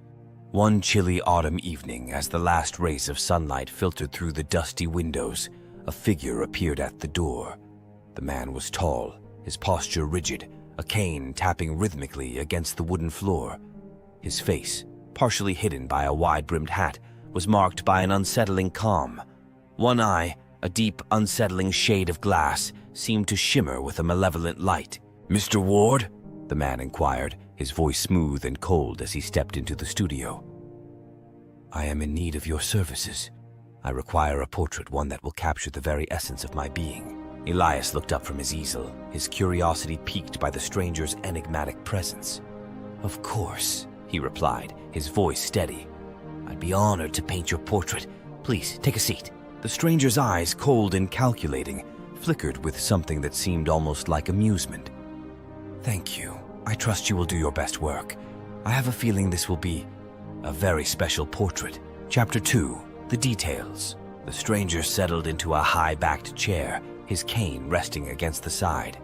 One chilly autumn evening, as the last rays of sunlight filtered through the dusty windows, a figure appeared at the door. The man was tall, his posture rigid, a cane tapping rhythmically against the wooden floor. His face, partially hidden by a wide-brimmed hat, was marked by an unsettling calm. One eye, a deep, unsettling shade of glass, seemed to shimmer with a malevolent light. Mr. Ward? The man inquired, his voice smooth and cold as he stepped into the studio. I am in need of your services. I require a portrait, one that will capture the very essence of my being. Elias looked up from his easel, his curiosity piqued by the stranger's enigmatic presence. Of course, he replied, his voice steady. I'd be honored to paint your portrait. Please, take a seat. The stranger's eyes, cold and calculating, flickered with something that seemed almost like amusement. Thank you. I trust you will do your best work. I have a feeling this will be a very special portrait. Chapter 2. The Details. The stranger settled into a high-backed chair, his cane resting against the side.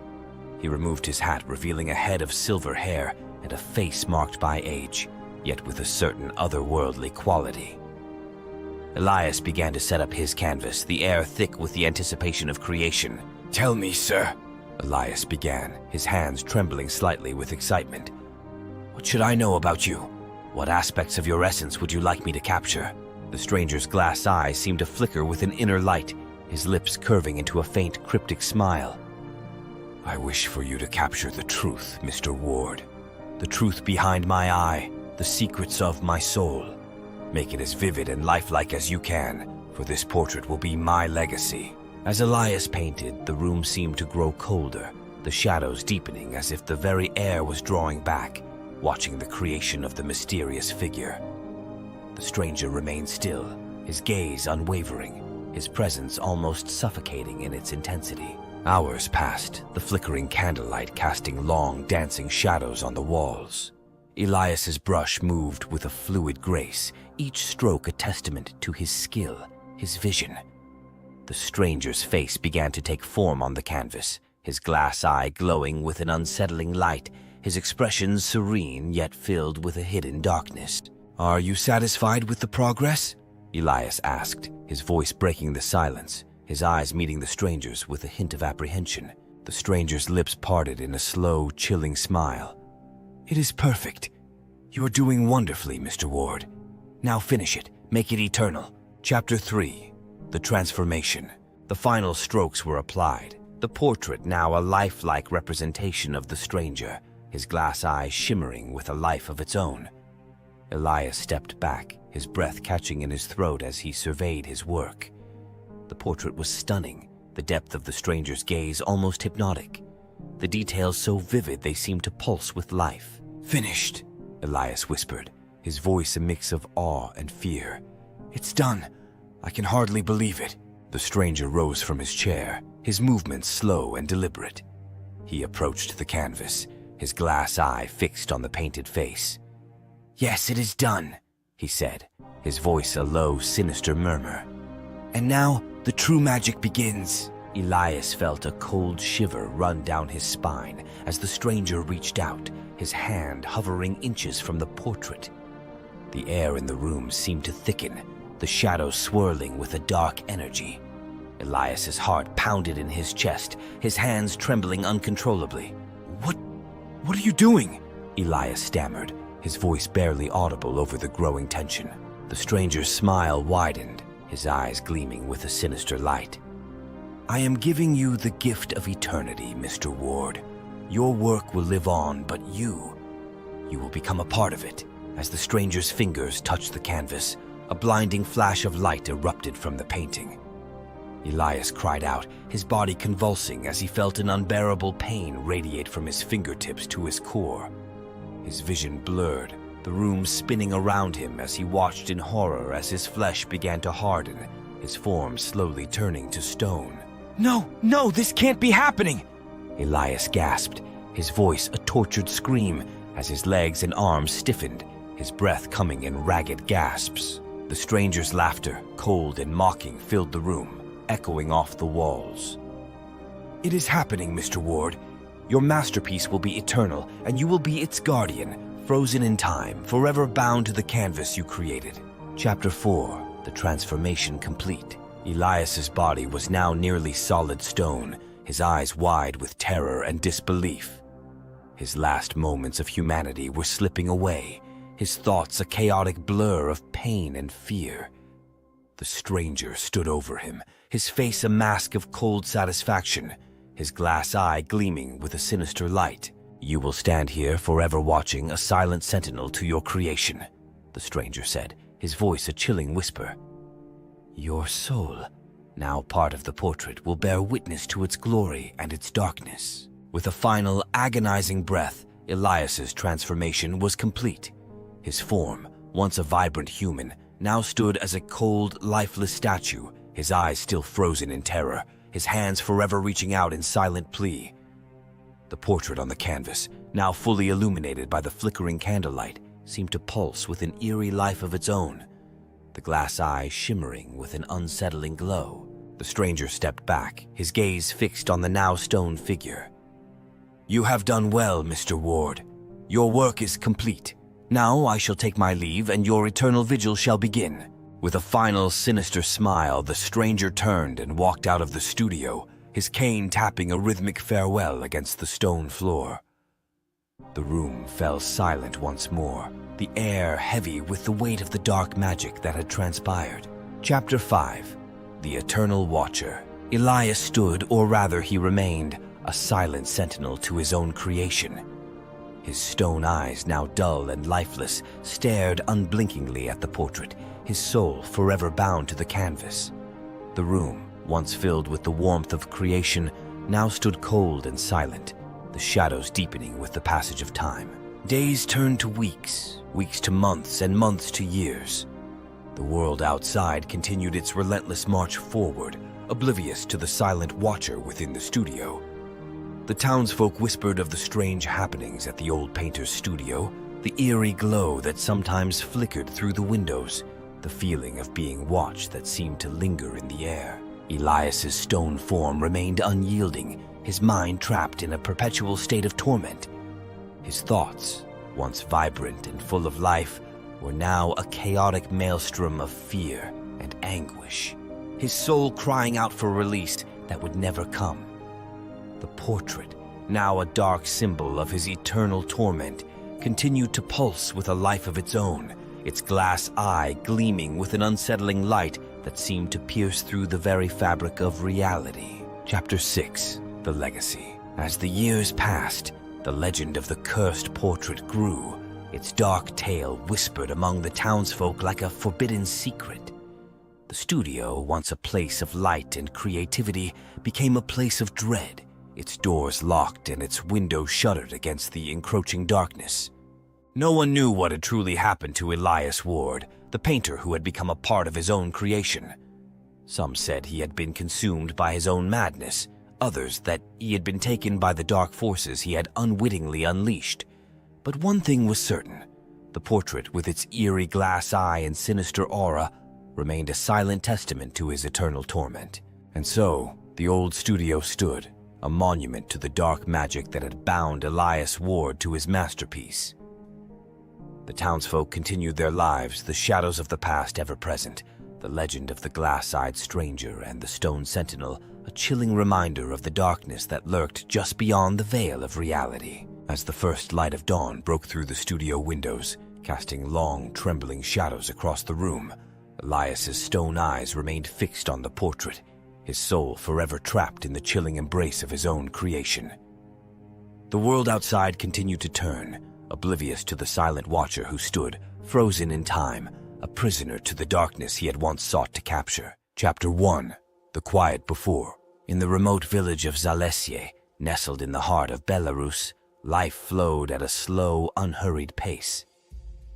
He removed his hat, revealing a head of silver hair and a face marked by age, yet with a certain otherworldly quality. Elias began to set up his canvas, the air thick with the anticipation of creation. Tell me, sir, Elias began, his hands trembling slightly with excitement. What should I know about you? What aspects of your essence would you like me to capture? The stranger's glass eyes seemed to flicker with an inner light, his lips curving into a faint, cryptic smile. I wish for you to capture the truth, Mr. Ward. The truth behind my eye, the secrets of my soul. Make it as vivid and lifelike as you can, for this portrait will be my legacy. As Elias painted, the room seemed to grow colder, the shadows deepening as if the very air was drawing back, watching the creation of the mysterious figure. The stranger remained still, his gaze unwavering, his presence almost suffocating in its intensity. Hours passed, the flickering candlelight casting long, dancing shadows on the walls. Elias's brush moved with a fluid grace, each stroke a testament to his skill, his vision. The stranger's face began to take form on the canvas, his glass eye glowing with an unsettling light, his expression serene yet filled with a hidden darkness. Are you satisfied with the progress? Elias asked, his voice breaking the silence, his eyes meeting the stranger's with a hint of apprehension. The stranger's lips parted in a slow, chilling smile. It is perfect. You are doing wonderfully, Mr. Ward. Now finish it. Make it eternal. Chapter 3. The Transformation. The final strokes were applied. The portrait now a lifelike representation of the stranger, his glass eyes shimmering with a life of its own. Elias stepped back, his breath catching in his throat as he surveyed his work. The portrait was stunning, the depth of the stranger's gaze almost hypnotic. The details so vivid they seemed to pulse with life. Finished, Elias whispered, his voice a mix of awe and fear. It's done. I can hardly believe it. The stranger rose from his chair, his movements slow and deliberate. He approached the canvas, his glass eye fixed on the painted face. "Yes, it is done," he said, his voice a low, sinister murmur. "And now the true magic begins." Elias felt a cold shiver run down his spine as the stranger reached out, his hand hovering inches from the portrait. The air in the room seemed to thicken, the shadows swirling with a dark energy. Elias's heart pounded in his chest, his hands trembling uncontrollably. What are you doing?" Elias stammered, his voice barely audible over the growing tension. The stranger's smile widened, his eyes gleaming with a sinister light. "I am giving you the gift of eternity, Mr. Ward. Your work will live on, but you will become a part of it." As the stranger's fingers touched the canvas, a blinding flash of light erupted from the painting. Elias cried out, his body convulsing as he felt an unbearable pain radiate from his fingertips to his core. His vision blurred, the room spinning around him as he watched in horror as his flesh began to harden, his form slowly turning to stone. No, this can't be happening!" Elias gasped, his voice a tortured scream as his legs and arms stiffened, his breath coming in ragged gasps. The stranger's laughter, cold and mocking, filled the room, echoing off the walls. "It is happening, Mr. Ward. Your masterpiece will be eternal, and you will be its guardian, frozen in time, forever bound to the canvas you created." Chapter 4. The Transformation Complete. Elias's body was now nearly solid stone, his eyes wide with terror and disbelief. His last moments of humanity were slipping away, his thoughts a chaotic blur of pain and fear. The stranger stood over him, his face a mask of cold satisfaction, his glass eye gleaming with a sinister light. "You will stand here forever watching, a silent sentinel to your creation," the stranger said, his voice a chilling whisper. "Your soul, now part of the portrait, will bear witness to its glory and its darkness." With a final, agonizing breath, Elias's transformation was complete. His form, once a vibrant human, now stood as a cold, lifeless statue, his eyes still frozen in terror, his hands forever reaching out in silent plea. The portrait on the canvas, now fully illuminated by the flickering candlelight, seemed to pulse with an eerie life of its own, the glass eye shimmering with an unsettling glow. The stranger stepped back, his gaze fixed on the now stone figure. "You have done well, Mr. Ward. Your work is complete. Now I shall take my leave, and your eternal vigil shall begin." With a final sinister smile, the stranger turned and walked out of the studio, his cane tapping a rhythmic farewell against the stone floor. The room fell silent once more, the air heavy with the weight of the dark magic that had transpired. Chapter 5. The Eternal Watcher. Elias stood, or rather he remained, a silent sentinel to his own creation. His stone eyes, now dull and lifeless, stared unblinkingly at the portrait, his soul forever bound to the canvas. The room, once filled with the warmth of creation, now stood cold and silent, the shadows deepening with the passage of time. Days turned to weeks, weeks to months, and months to years. The world outside continued its relentless march forward, oblivious to the silent watcher within the studio. The townsfolk whispered of the strange happenings at the old painter's studio, the eerie glow that sometimes flickered through the windows, the feeling of being watched that seemed to linger in the air. Elias's stone form remained unyielding, his mind trapped in a perpetual state of torment. His thoughts, once vibrant and full of life, were now a chaotic maelstrom of fear and anguish, his soul crying out for release that would never come. The portrait, now a dark symbol of his eternal torment, continued to pulse with a life of its own, its glass eye gleaming with an unsettling light that seemed to pierce through the very fabric of reality. Chapter 6. The Legacy. As the years passed, the legend of the cursed portrait grew, its dark tale whispered among the townsfolk like a forbidden secret. The studio, once a place of light and creativity, became a place of dread, its doors locked and its windows shuttered against the encroaching darkness. No one knew what had truly happened to Elias Ward, the painter who had become a part of his own creation. Some said he had been consumed by his own madness, others that he had been taken by the dark forces he had unwittingly unleashed. But one thing was certain. The portrait, with its eerie glass eye and sinister aura, remained a silent testament to his eternal torment. And so, the old studio stood, a monument to the dark magic that had bound Elias Ward to his masterpiece. The townsfolk continued their lives, the shadows of the past ever present, the legend of the glass-eyed stranger and the stone sentinel, a chilling reminder of the darkness that lurked just beyond the veil of reality. As the first light of dawn broke through the studio windows, casting long, trembling shadows across the room, Elias's stone eyes remained fixed on the portrait, his soul forever trapped in the chilling embrace of his own creation. The world outside continued to turn, oblivious to the silent watcher who stood, frozen in time, a prisoner to the darkness he had once sought to capture. Chapter 1. The Quiet Before. In the remote village of Zalesye, nestled in the heart of Belarus, life flowed at a slow, unhurried pace.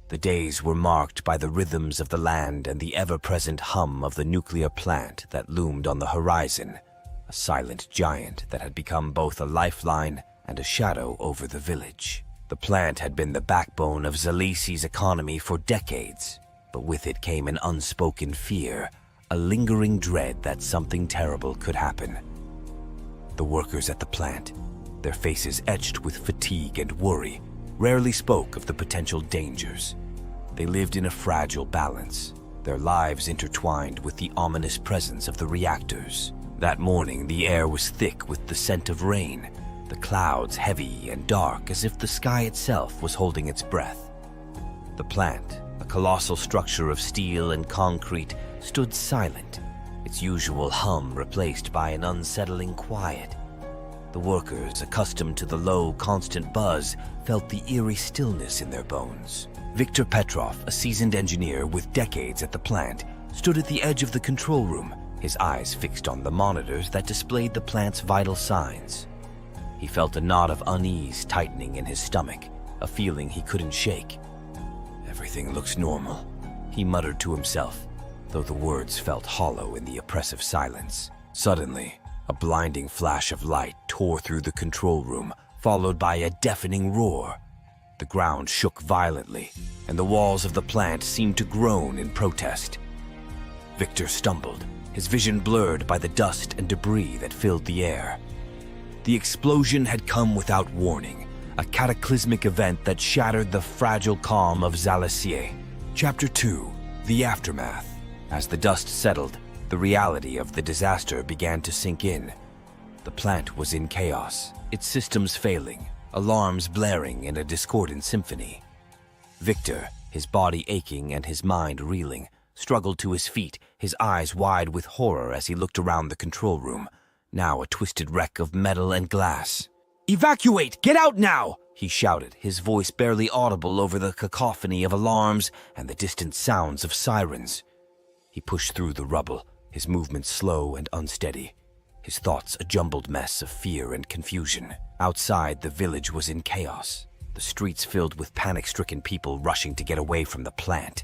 The days were marked by the rhythms of the land and the ever-present hum of the nuclear plant that loomed on the horizon, a silent giant that had become both a lifeline and a shadow over the village. The plant had been the backbone of Zalesye's economy for decades, but with it came an unspoken fear, a lingering dread that something terrible could happen. The workers at the plant, their faces etched with fatigue and worry, rarely spoke of the potential dangers. They lived in a fragile balance, their lives intertwined with the ominous presence of the reactors. That morning, the air was thick with the scent of rain, the clouds heavy and dark as if the sky itself was holding its breath. The plant, a colossal structure of steel and concrete, stood silent, its usual hum replaced by an unsettling quiet. The workers, accustomed to the low, constant buzz, felt the eerie stillness in their bones. Viktor Petrov, a seasoned engineer with decades at the plant, stood at the edge of the control room, his eyes fixed on the monitors that displayed the plant's vital signs. He felt a knot of unease tightening in his stomach, a feeling he couldn't shake. "Everything looks normal," he muttered to himself, though the words felt hollow in the oppressive silence. Suddenly, a blinding flash of light tore through the control room, followed by a deafening roar. The ground shook violently, and the walls of the plant seemed to groan in protest. Victor stumbled, his vision blurred by the dust and debris that filled the air. The explosion had come without warning, a cataclysmic event that shattered the fragile calm of Zalesye. Chapter 2. The Aftermath. As the dust settled, the reality of the disaster began to sink in. The plant was in chaos, its systems failing, alarms blaring in a discordant symphony. Victor, his body aching and his mind reeling, struggled to his feet, his eyes wide with horror as he looked around the control room, now a twisted wreck of metal and glass. "Evacuate! Get out now!" he shouted, his voice barely audible over the cacophony of alarms and the distant sounds of sirens. He pushed through the rubble, his movements slow and unsteady, his thoughts a jumbled mess of fear and confusion. Outside, the village was in chaos, the streets filled with panic-stricken people rushing to get away from the plant.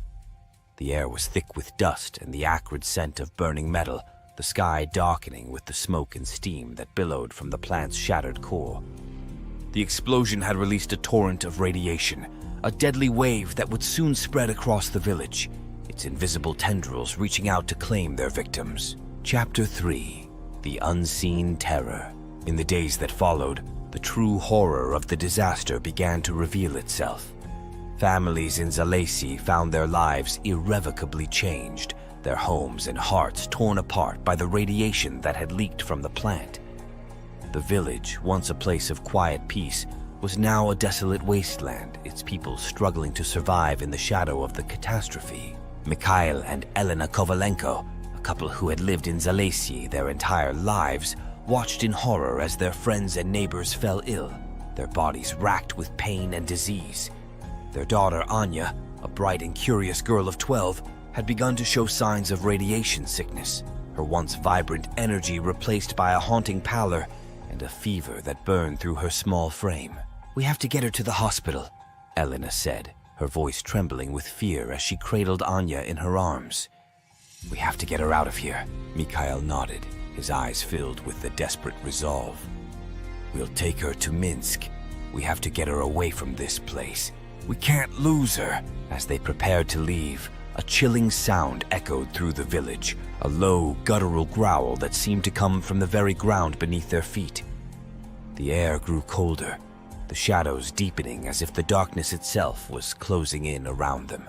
The air was thick with dust and the acrid scent of burning metal, the sky darkening with the smoke and steam that billowed from the plant's shattered core. The explosion had released a torrent of radiation, a deadly wave that would soon spread across the village, its invisible tendrils reaching out to claim their victims. Chapter 3. The Unseen Terror. In the days that followed, the true horror of the disaster began to reveal itself. Families in Zalesye found their lives irrevocably changed, their homes and hearts torn apart by the radiation that had leaked from the plant. The village, once a place of quiet peace, was now a desolate wasteland, its people struggling to survive in the shadow of the catastrophe. Mikhail and Elena Kovalenko, a couple who had lived in Zalesye their entire lives, watched in horror as their friends and neighbors fell ill, their bodies racked with pain and disease. Their daughter Anya, a bright and curious girl of 12, had begun to show signs of radiation sickness, her once vibrant energy replaced by a haunting pallor and a fever that burned through her small frame. "We have to get her to the hospital," Elena said, her voice trembling with fear as she cradled Anya in her arms. "We have to get her out of here," Mikhail nodded, his eyes filled with the desperate resolve. "We'll take her to Minsk. We have to get her away from this place. We can't lose her." As they prepared to leave, a chilling sound echoed through the village, a low, guttural growl that seemed to come from the very ground beneath their feet. The air grew colder, the shadows deepening as if the darkness itself was closing in around them.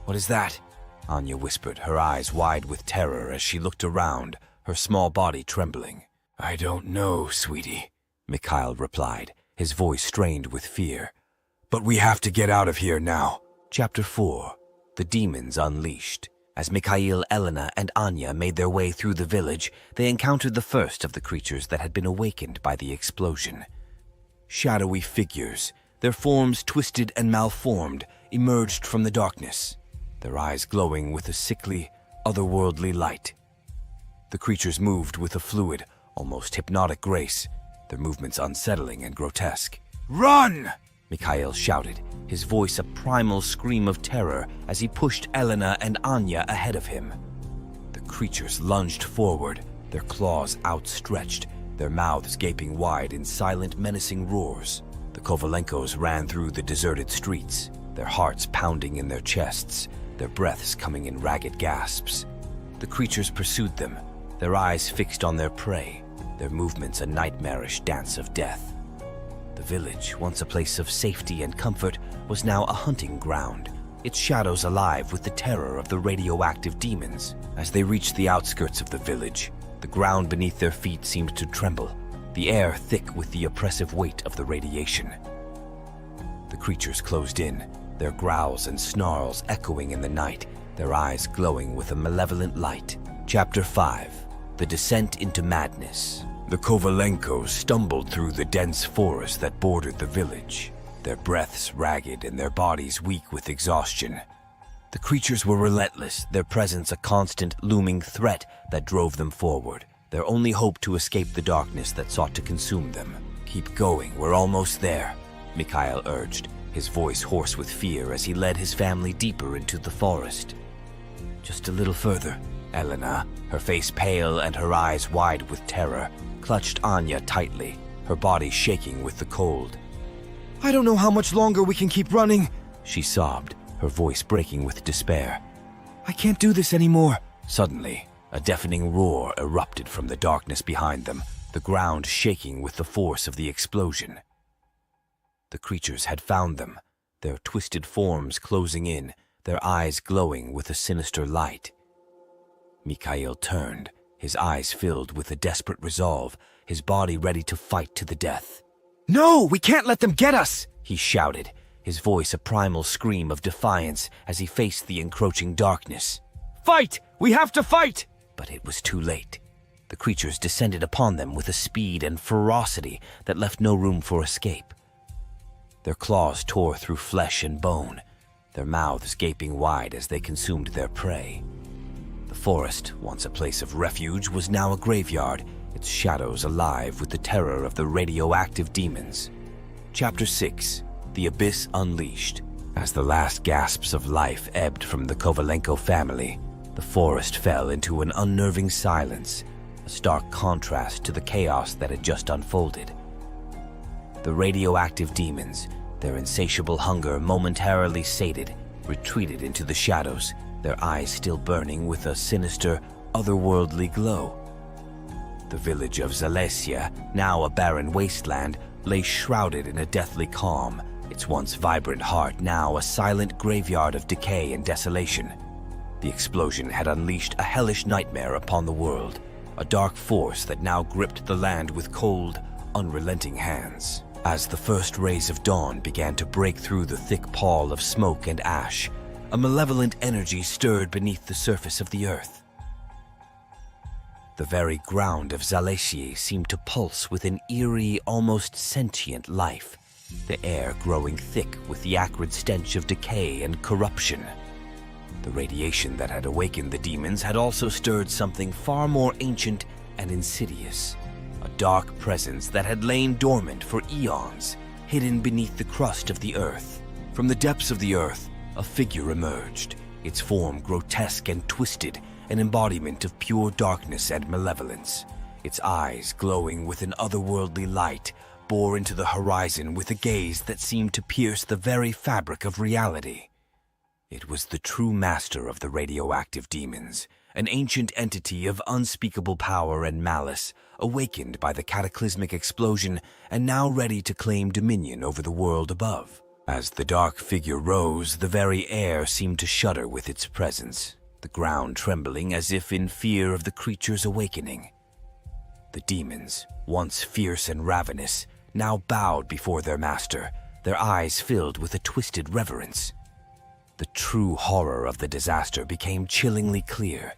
"What is that?" Anya whispered, her eyes wide with terror as she looked around, her small body trembling. "I don't know, sweetie," Mikhail replied, his voice strained with fear. "But we have to get out of here now." Chapter 4. The Demons Unleashed. As Mikhail, Elena, and Anya made their way through the village, they encountered the first of the creatures that had been awakened by the explosion. Shadowy figures, their forms twisted and malformed, emerged from the darkness, their eyes glowing with a sickly, otherworldly light. The creatures moved with a fluid, almost hypnotic grace, their movements unsettling and grotesque. "Run!" Mikhail shouted, his voice a primal scream of terror as he pushed Elena and Anya ahead of him. The creatures lunged forward, their claws outstretched, their mouths gaping wide in silent, menacing roars. The Kovalenkos ran through the deserted streets, their hearts pounding in their chests, their breaths coming in ragged gasps. The creatures pursued them, their eyes fixed on their prey, their movements a nightmarish dance of death. The village, once a place of safety and comfort, was now a hunting ground, its shadows alive with the terror of the radioactive demons. As they reached the outskirts of the village, the ground beneath their feet seemed to tremble, the air thick with the oppressive weight of the radiation. The creatures closed in, their growls and snarls echoing in the night, their eyes glowing with a malevolent light. Chapter 5. The Descent into Madness. The Kovalenkos stumbled through the dense forest that bordered the village, their breaths ragged and their bodies weak with exhaustion. The creatures were relentless, their presence a constant, looming threat that drove them forward, their only hope to escape the darkness that sought to consume them. "Keep going, we're almost there," Mikhail urged, his voice hoarse with fear as he led his family deeper into the forest. "Just a little further." Elena, her face pale and her eyes wide with terror, clutched Anya tightly, her body shaking with the cold. "I don't know how much longer we can keep running," she sobbed, her voice breaking with despair. "I can't do this anymore." Suddenly, a deafening roar erupted from the darkness behind them, the ground shaking with the force of the explosion. The creatures had found them, their twisted forms closing in, their eyes glowing with a sinister light. Mikhail turned, his eyes filled with a desperate resolve, his body ready to fight to the death. "No, we can't let them get us!" he shouted, his voice a primal scream of defiance as he faced the encroaching darkness. "Fight! We have to fight!" But it was too late. The creatures descended upon them with a speed and ferocity that left no room for escape. Their claws tore through flesh and bone, their mouths gaping wide as they consumed their prey. The forest, once a place of refuge, was now a graveyard, its shadows alive with the terror of the radioactive demons. Chapter 6. The Abyss Unleashed. As the last gasps of life ebbed from the Kovalenko family, the forest fell into an unnerving silence, a stark contrast to the chaos that had just unfolded. The radioactive demons, their insatiable hunger momentarily sated, retreated into the shadows, their eyes still burning with a sinister, otherworldly glow. The village of Zalesia, now a barren wasteland, lay shrouded in a deathly calm, its once vibrant heart now a silent graveyard of decay and desolation. The explosion had unleashed a hellish nightmare upon the world, a dark force that now gripped the land with cold, unrelenting hands. As the first rays of dawn began to break through the thick pall of smoke and ash, a malevolent energy stirred beneath the surface of the earth. The very ground of Zalesia seemed to pulse with an eerie, almost sentient life, the air growing thick with the acrid stench of decay and corruption. The radiation that had awakened the demons had also stirred something far more ancient and insidious, a dark presence that had lain dormant for eons, hidden beneath the crust of the earth. From the depths of the earth, a figure emerged, its form grotesque and twisted, an embodiment of pure darkness and malevolence. Its eyes, glowing with an otherworldly light, bore into the horizon with a gaze that seemed to pierce the very fabric of reality. It was the true master of the radioactive demons, an ancient entity of unspeakable power and malice, awakened by the cataclysmic explosion and now ready to claim dominion over the world above. As the dark figure rose, the very air seemed to shudder with its presence, the ground trembling as if in fear of the creature's awakening. The demons, once fierce and ravenous, now bowed before their master, their eyes filled with a twisted reverence. The true horror of the disaster became chillingly clear.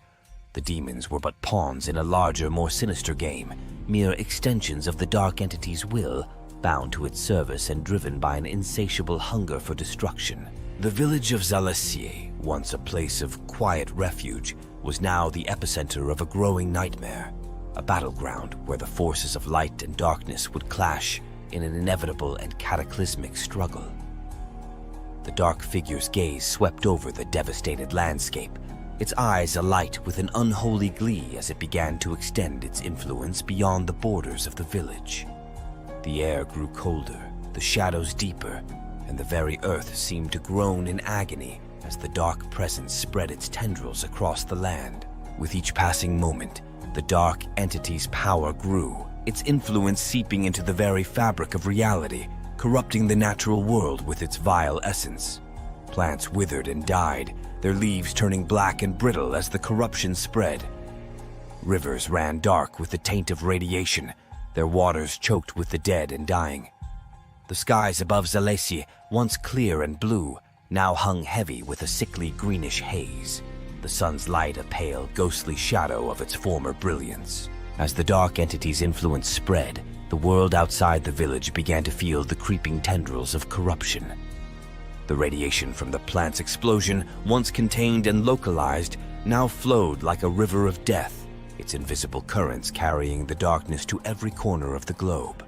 The demons were but pawns in a larger, more sinister game, mere extensions of the dark entity's will, bound to its service and driven by an insatiable hunger for destruction. The village of Zalessier, once a place of quiet refuge, was now the epicenter of a growing nightmare, a battleground where the forces of light and darkness would clash in an inevitable and cataclysmic struggle. The dark figure's gaze swept over the devastated landscape, its eyes alight with an unholy glee as it began to extend its influence beyond the borders of the village. The air grew colder, the shadows deeper, and the very earth seemed to groan in agony as the dark presence spread its tendrils across the land. With each passing moment, the dark entity's power grew, its influence seeping into the very fabric of reality, corrupting the natural world with its vile essence. Plants withered and died, their leaves turning black and brittle as the corruption spread. Rivers ran dark with the taint of radiation, their waters choked with the dead and dying. The skies above Zalessier, once clear and blue, now hung heavy with a sickly greenish haze, the sun's light a pale, ghostly shadow of its former brilliance. As the dark entity's influence spread, the world outside the village began to feel the creeping tendrils of corruption. The radiation from the plant's explosion, once contained and localized, now flowed like a river of death, its invisible currents carrying the darkness to every corner of the globe.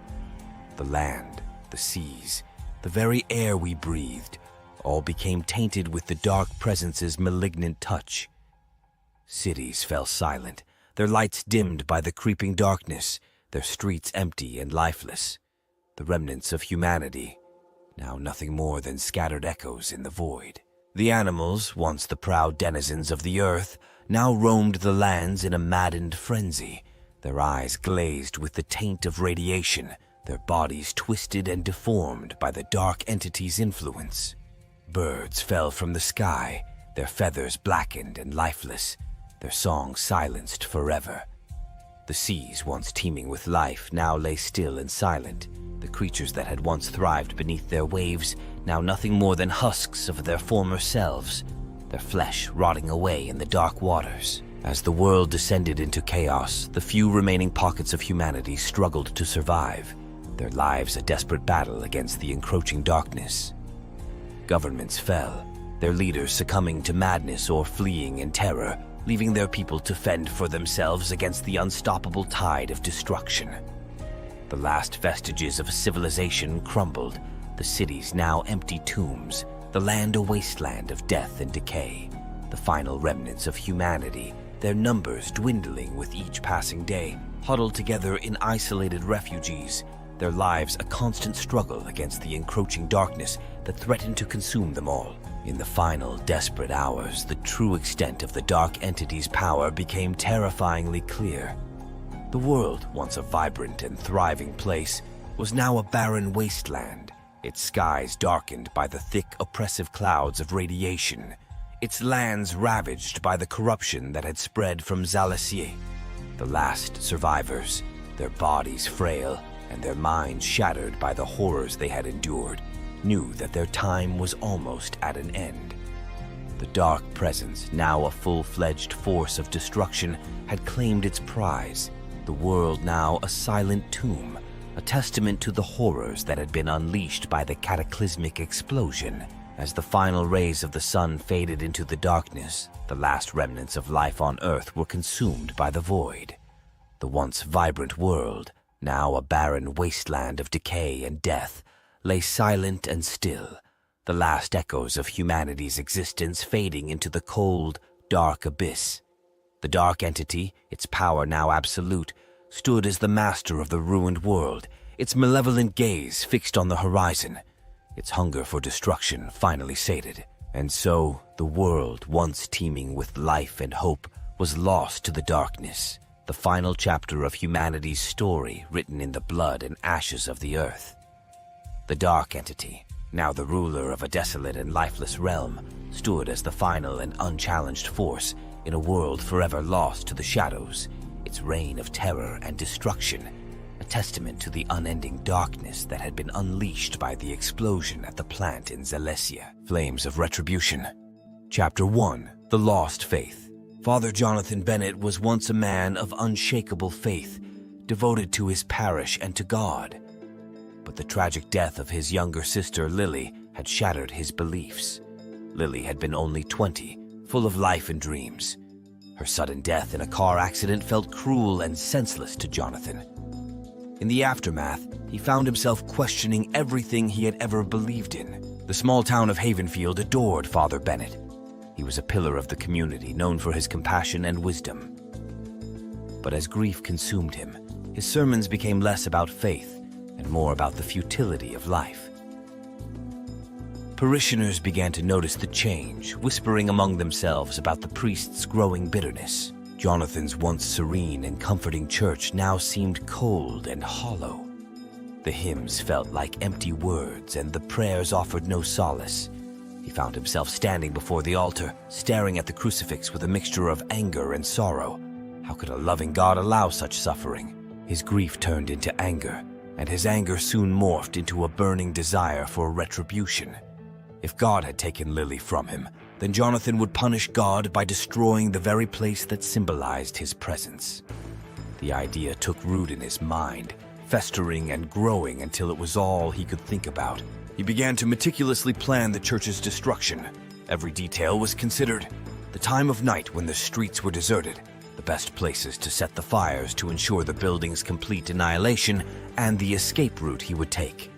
The land, the seas, the very air we breathed, all became tainted with the dark presence's malignant touch. Cities fell silent, their lights dimmed by the creeping darkness, their streets empty and lifeless. The remnants of humanity, now nothing more than scattered echoes in the void. The animals, once the proud denizens of the earth, now roamed the lands in a maddened frenzy, their eyes glazed with the taint of radiation, their bodies twisted and deformed by the dark entity's influence. Birds fell from the sky, their feathers blackened and lifeless, their song silenced forever. The seas, once teeming with life, now lay still and silent. The creatures that had once thrived beneath their waves, now nothing more than husks of their former selves, their flesh rotting away in the dark waters. As the world descended into chaos, the few remaining pockets of humanity struggled to survive, their lives a desperate battle against the encroaching darkness. Governments fell, their leaders succumbing to madness or fleeing in terror, leaving their people to fend for themselves against the unstoppable tide of destruction. The last vestiges of civilization crumbled, the cities now empty tombs, the land a wasteland of death and decay, the final remnants of humanity, their numbers dwindling with each passing day, huddled together in isolated refugees, their lives a constant struggle against the encroaching darkness that threatened to consume them all. In the final, desperate hours, the true extent of the dark entity's power became terrifyingly clear. The world, once a vibrant and thriving place, was now a barren wasteland, its skies darkened by the thick, oppressive clouds of radiation, its lands ravaged by the corruption that had spread from Zalessier. The last survivors, their bodies frail and their minds shattered by the horrors they had endured, knew that their time was almost at an end. The dark presence, now a full-fledged force of destruction, had claimed its prize, the world now a silent tomb, a testament to the horrors that had been unleashed by the cataclysmic explosion. As the final rays of the sun faded into the darkness, the last remnants of life on Earth were consumed by the void. The once vibrant world, now a barren wasteland of decay and death, lay silent and still, the last echoes of humanity's existence fading into the cold, dark abyss. The dark entity, its power now absolute, stood as the master of the ruined world, its malevolent gaze fixed on the horizon, its hunger for destruction finally sated. And so, the world, once teeming with life and hope, was lost to the darkness, the final chapter of humanity's story written in the blood and ashes of the earth. The dark entity, now the ruler of a desolate and lifeless realm, stood as the final and unchallenged force in a world forever lost to the shadows, its reign of terror and destruction, a testament to the unending darkness that had been unleashed by the explosion at the plant in Zalesia. Flames of Retribution. Chapter 1. The Lost Faith. Father Jonathan Bennett was once a man of unshakable faith, devoted to his parish and to God. But the tragic death of his younger sister, Lily, had shattered his beliefs. Lily had been only 20, full of life and dreams. Her sudden death in a car accident felt cruel and senseless to Jonathan. In the aftermath, he found himself questioning everything he had ever believed in. The small town of Havenfield adored Father Bennett. He was a pillar of the community, known for his compassion and wisdom. But as grief consumed him, his sermons became less about faith and more about the futility of life. Parishioners began to notice the change, whispering among themselves about the priest's growing bitterness. Jonathan's once serene and comforting church now seemed cold and hollow. The hymns felt like empty words, and the prayers offered no solace. He found himself standing before the altar, staring at the crucifix with a mixture of anger and sorrow. How could a loving God allow such suffering? His grief turned into anger, and his anger soon morphed into a burning desire for retribution. If God had taken Lily from him, then Jonathan would punish God by destroying the very place that symbolized his presence. The idea took root in his mind, festering and growing until it was all he could think about. He began to meticulously plan the church's destruction. Every detail was considered. The time of night when the streets were deserted, the best places to set the fires to ensure the building's complete annihilation, and the escape route he would take.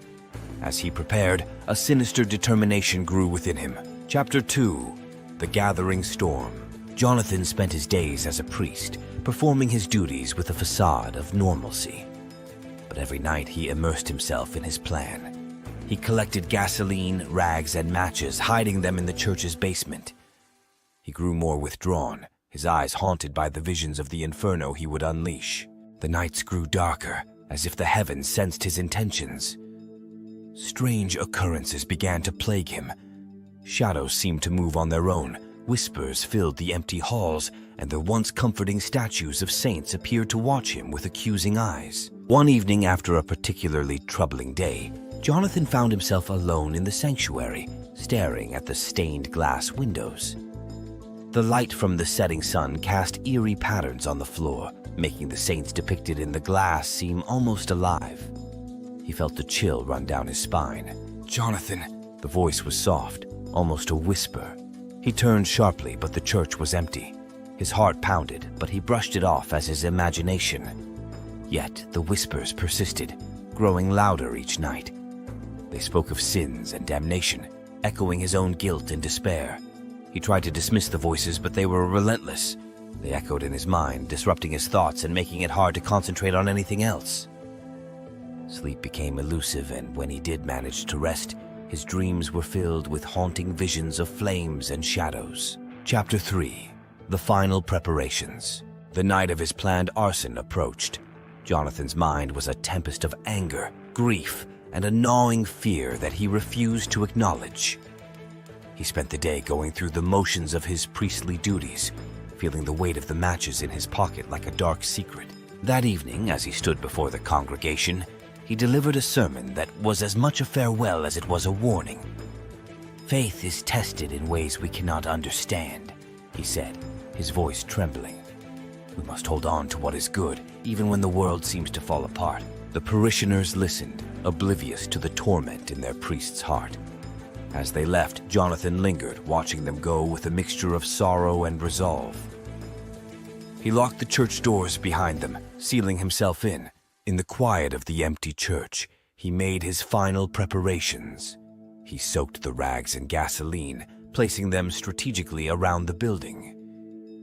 As he prepared, a sinister determination grew within him. Chapter 2. The Gathering Storm. Jonathan spent his days as a priest, performing his duties with a facade of normalcy. But every night he immersed himself in his plan. He collected gasoline, rags, and matches, hiding them in the church's basement. He grew more withdrawn, his eyes haunted by the visions of the inferno he would unleash. The nights grew darker, as if the heavens sensed his intentions. Strange occurrences began to plague him. Shadows seemed to move on their own, whispers filled the empty halls, and the once comforting statues of saints appeared to watch him with accusing eyes. One evening after a particularly troubling day, Jonathan found himself alone in the sanctuary, staring at the stained glass windows. The light from the setting sun cast eerie patterns on the floor, making the saints depicted in the glass seem almost alive. He felt the chill run down his spine. "Jonathan," the voice was soft, almost a whisper. He turned sharply, but the church was empty. His heart pounded, but he brushed it off as his imagination. Yet the whispers persisted, growing louder each night. They spoke of sins and damnation, echoing his own guilt and despair. He tried to dismiss the voices, but they were relentless. They echoed in his mind, disrupting his thoughts and making it hard to concentrate on anything else. Sleep became elusive, and when he did manage to rest, his dreams were filled with haunting visions of flames and shadows. Chapter 3. The Final Preparations. The night of his planned arson approached. Jonathan's mind was a tempest of anger, grief, and a gnawing fear that he refused to acknowledge. He spent the day going through the motions of his priestly duties, feeling the weight of the matches in his pocket like a dark secret. That evening, as he stood before the congregation, he delivered a sermon that was as much a farewell as it was a warning. "Faith is tested in ways we cannot understand," he said, his voice trembling. "We must hold on to what is good, even when the world seems to fall apart." The parishioners listened, oblivious to the torment in their priest's heart. As they left, Jonathan lingered, watching them go with a mixture of sorrow and resolve. He locked the church doors behind them, sealing himself in. In the quiet of the empty church, he made his final preparations. He soaked the rags in gasoline, placing them strategically around the building.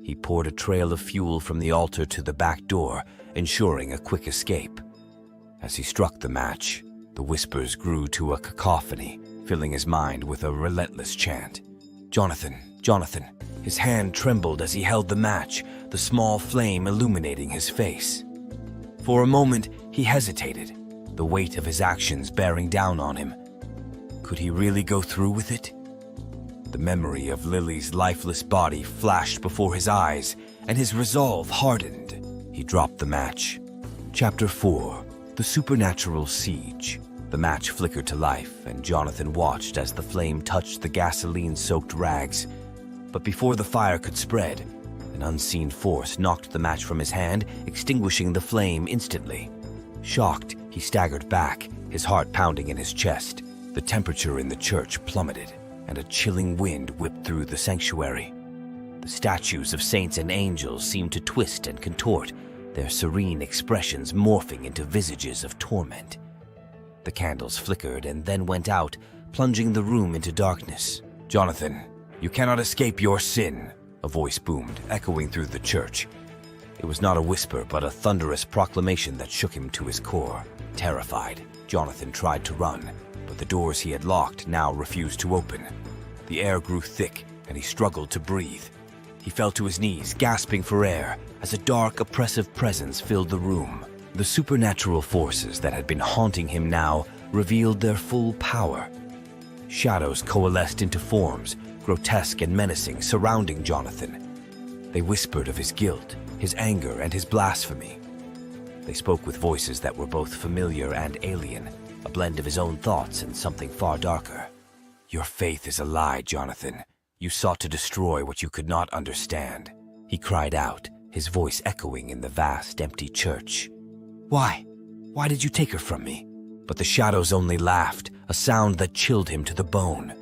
He poured a trail of fuel from the altar to the back door, ensuring a quick escape. As he struck the match, the whispers grew to a cacophony, filling his mind with a relentless chant. "Jonathan, Jonathan." His hand trembled as he held the match, the small flame illuminating his face. For a moment, he hesitated, the weight of his actions bearing down on him. Could he really go through with it? The memory of Lily's lifeless body flashed before his eyes, and his resolve hardened. He dropped the match. Chapter 4: The Supernatural Siege. The match flickered to life, and Jonathan watched as the flame touched the gasoline-soaked rags. But before the fire could spread, an unseen force knocked the match from his hand, extinguishing the flame instantly. Shocked, he staggered back, his heart pounding in his chest. The temperature in the church plummeted, and a chilling wind whipped through the sanctuary. The statues of saints and angels seemed to twist and contort, their serene expressions morphing into visages of torment. The candles flickered and then went out, plunging the room into darkness. "Jonathan, you cannot escape your sin," a voice boomed, echoing through the church. It was not a whisper, but a thunderous proclamation that shook him to his core. Terrified, Jonathan tried to run, but the doors he had locked now refused to open. The air grew thick, and he struggled to breathe. He fell to his knees, gasping for air, as a dark, oppressive presence filled the room. The supernatural forces that had been haunting him now revealed their full power. Shadows coalesced into forms, grotesque and menacing, surrounding Jonathan. They whispered of his guilt, his anger, and his blasphemy. They spoke with voices that were both familiar and alien, a blend of his own thoughts and something far darker. "Your faith is a lie, Jonathan. You sought to destroy what you could not understand," he cried out, his voice echoing in the vast, empty church. "Why? Why did you take her from me?" But the shadows only laughed, a sound that chilled him to the bone.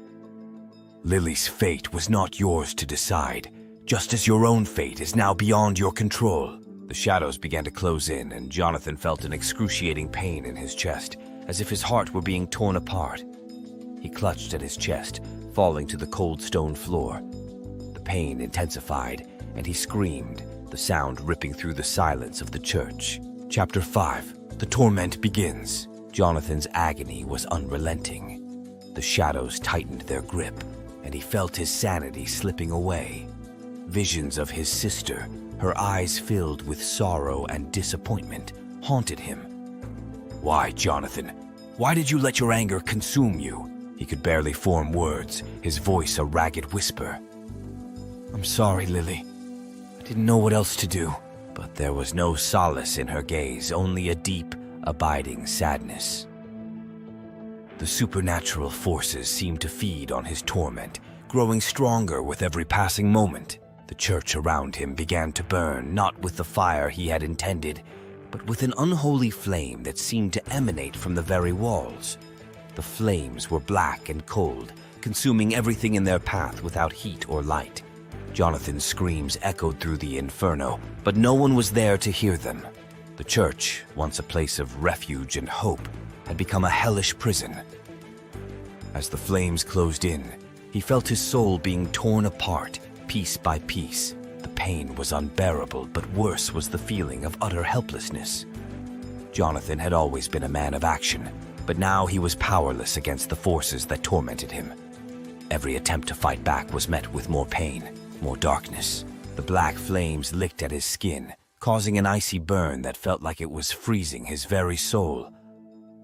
"Lily's fate was not yours to decide, just as your own fate is now beyond your control." The shadows began to close in, and Jonathan felt an excruciating pain in his chest, as if his heart were being torn apart. He clutched at his chest, falling to the cold stone floor. The pain intensified, and he screamed, the sound ripping through the silence of the church. Chapter 5: The Torment Begins. Jonathan's agony was unrelenting. The shadows tightened their grip, and he felt his sanity slipping away. Visions of his sister, her eyes filled with sorrow and disappointment, haunted him. "Why, Jonathan? Why did you let your anger consume you?" He could barely form words, his voice a ragged whisper. "I'm sorry, Lily. I didn't know what else to do." But there was no solace in her gaze, only a deep, abiding sadness. The supernatural forces seemed to feed on his torment, growing stronger with every passing moment. The church around him began to burn, not with the fire he had intended, but with an unholy flame that seemed to emanate from the very walls. The flames were black and cold, consuming everything in their path without heat or light. Jonathan's screams echoed through the inferno, but no one was there to hear them. The church, once a place of refuge and hope, had become a hellish prison. As the flames closed in, he felt his soul being torn apart, piece by piece. The pain was unbearable, but worse was the feeling of utter helplessness. Jonathan had always been a man of action, but now he was powerless against the forces that tormented him. Every attempt to fight back was met with more pain, more darkness. The black flames licked at his skin, causing an icy burn that felt like it was freezing his very soul.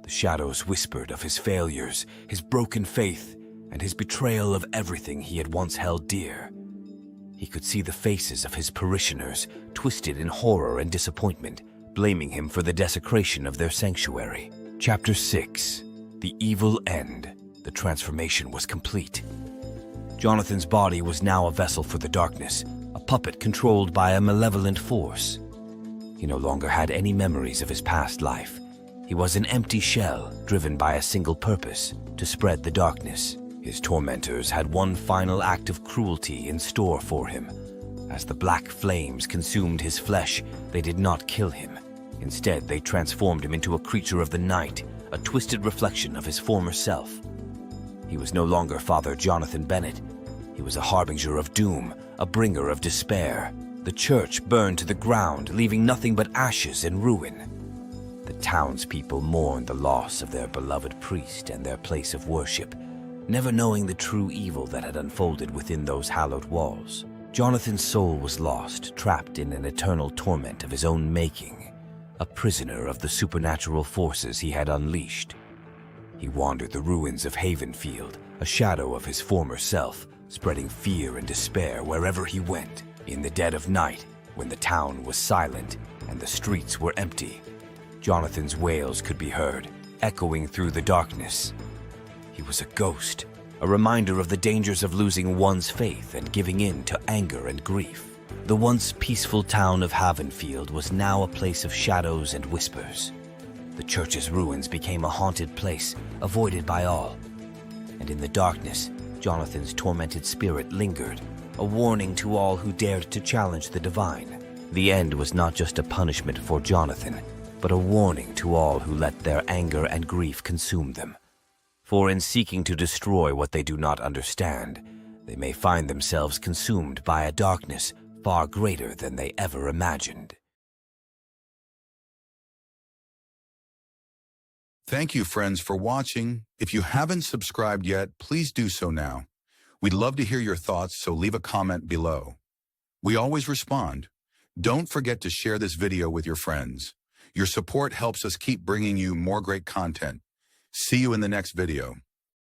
The shadows whispered of his failures, his broken faith, and his betrayal of everything he had once held dear. He could see the faces of his parishioners, twisted in horror and disappointment, blaming him for the desecration of their sanctuary. Chapter 6: The Evil End. The transformation was complete. Jonathan's body was now a vessel for the darkness, a puppet controlled by a malevolent force. He no longer had any memories of his past life. He was an empty shell, driven by a single purpose: to spread the darkness. His tormentors had one final act of cruelty in store for him. As the black flames consumed his flesh, they did not kill him. Instead, they transformed him into a creature of the night, a twisted reflection of his former self. He was no longer Father Jonathan Bennett. He was a harbinger of doom, a bringer of despair. The church burned to the ground, leaving nothing but ashes and ruin. The townspeople mourned the loss of their beloved priest and their place of worship, never knowing the true evil that had unfolded within those hallowed walls. Jonathan's soul was lost, trapped in an eternal torment of his own making, a prisoner of the supernatural forces he had unleashed. He wandered the ruins of Havenfield, a shadow of his former self, spreading fear and despair wherever he went. In the dead of night, when the town was silent and the streets were empty, Jonathan's wails could be heard, echoing through the darkness. He was a ghost, a reminder of the dangers of losing one's faith and giving in to anger and grief. The once peaceful town of Havenfield was now a place of shadows and whispers. The church's ruins became a haunted place, avoided by all. And in the darkness, Jonathan's tormented spirit lingered, a warning to all who dared to challenge the divine. The end was not just a punishment for Jonathan, but a warning to all who let their anger and grief consume them. For in seeking to destroy what they do not understand, they may find themselves consumed by a darkness far greater than they ever imagined. Thank you, friends, for watching. If you haven't subscribed yet, please do so now. We'd love to hear your thoughts, so leave a comment below. We always respond. Don't forget to share this video with your friends. Your support helps us keep bringing you more great content. See you in the next video.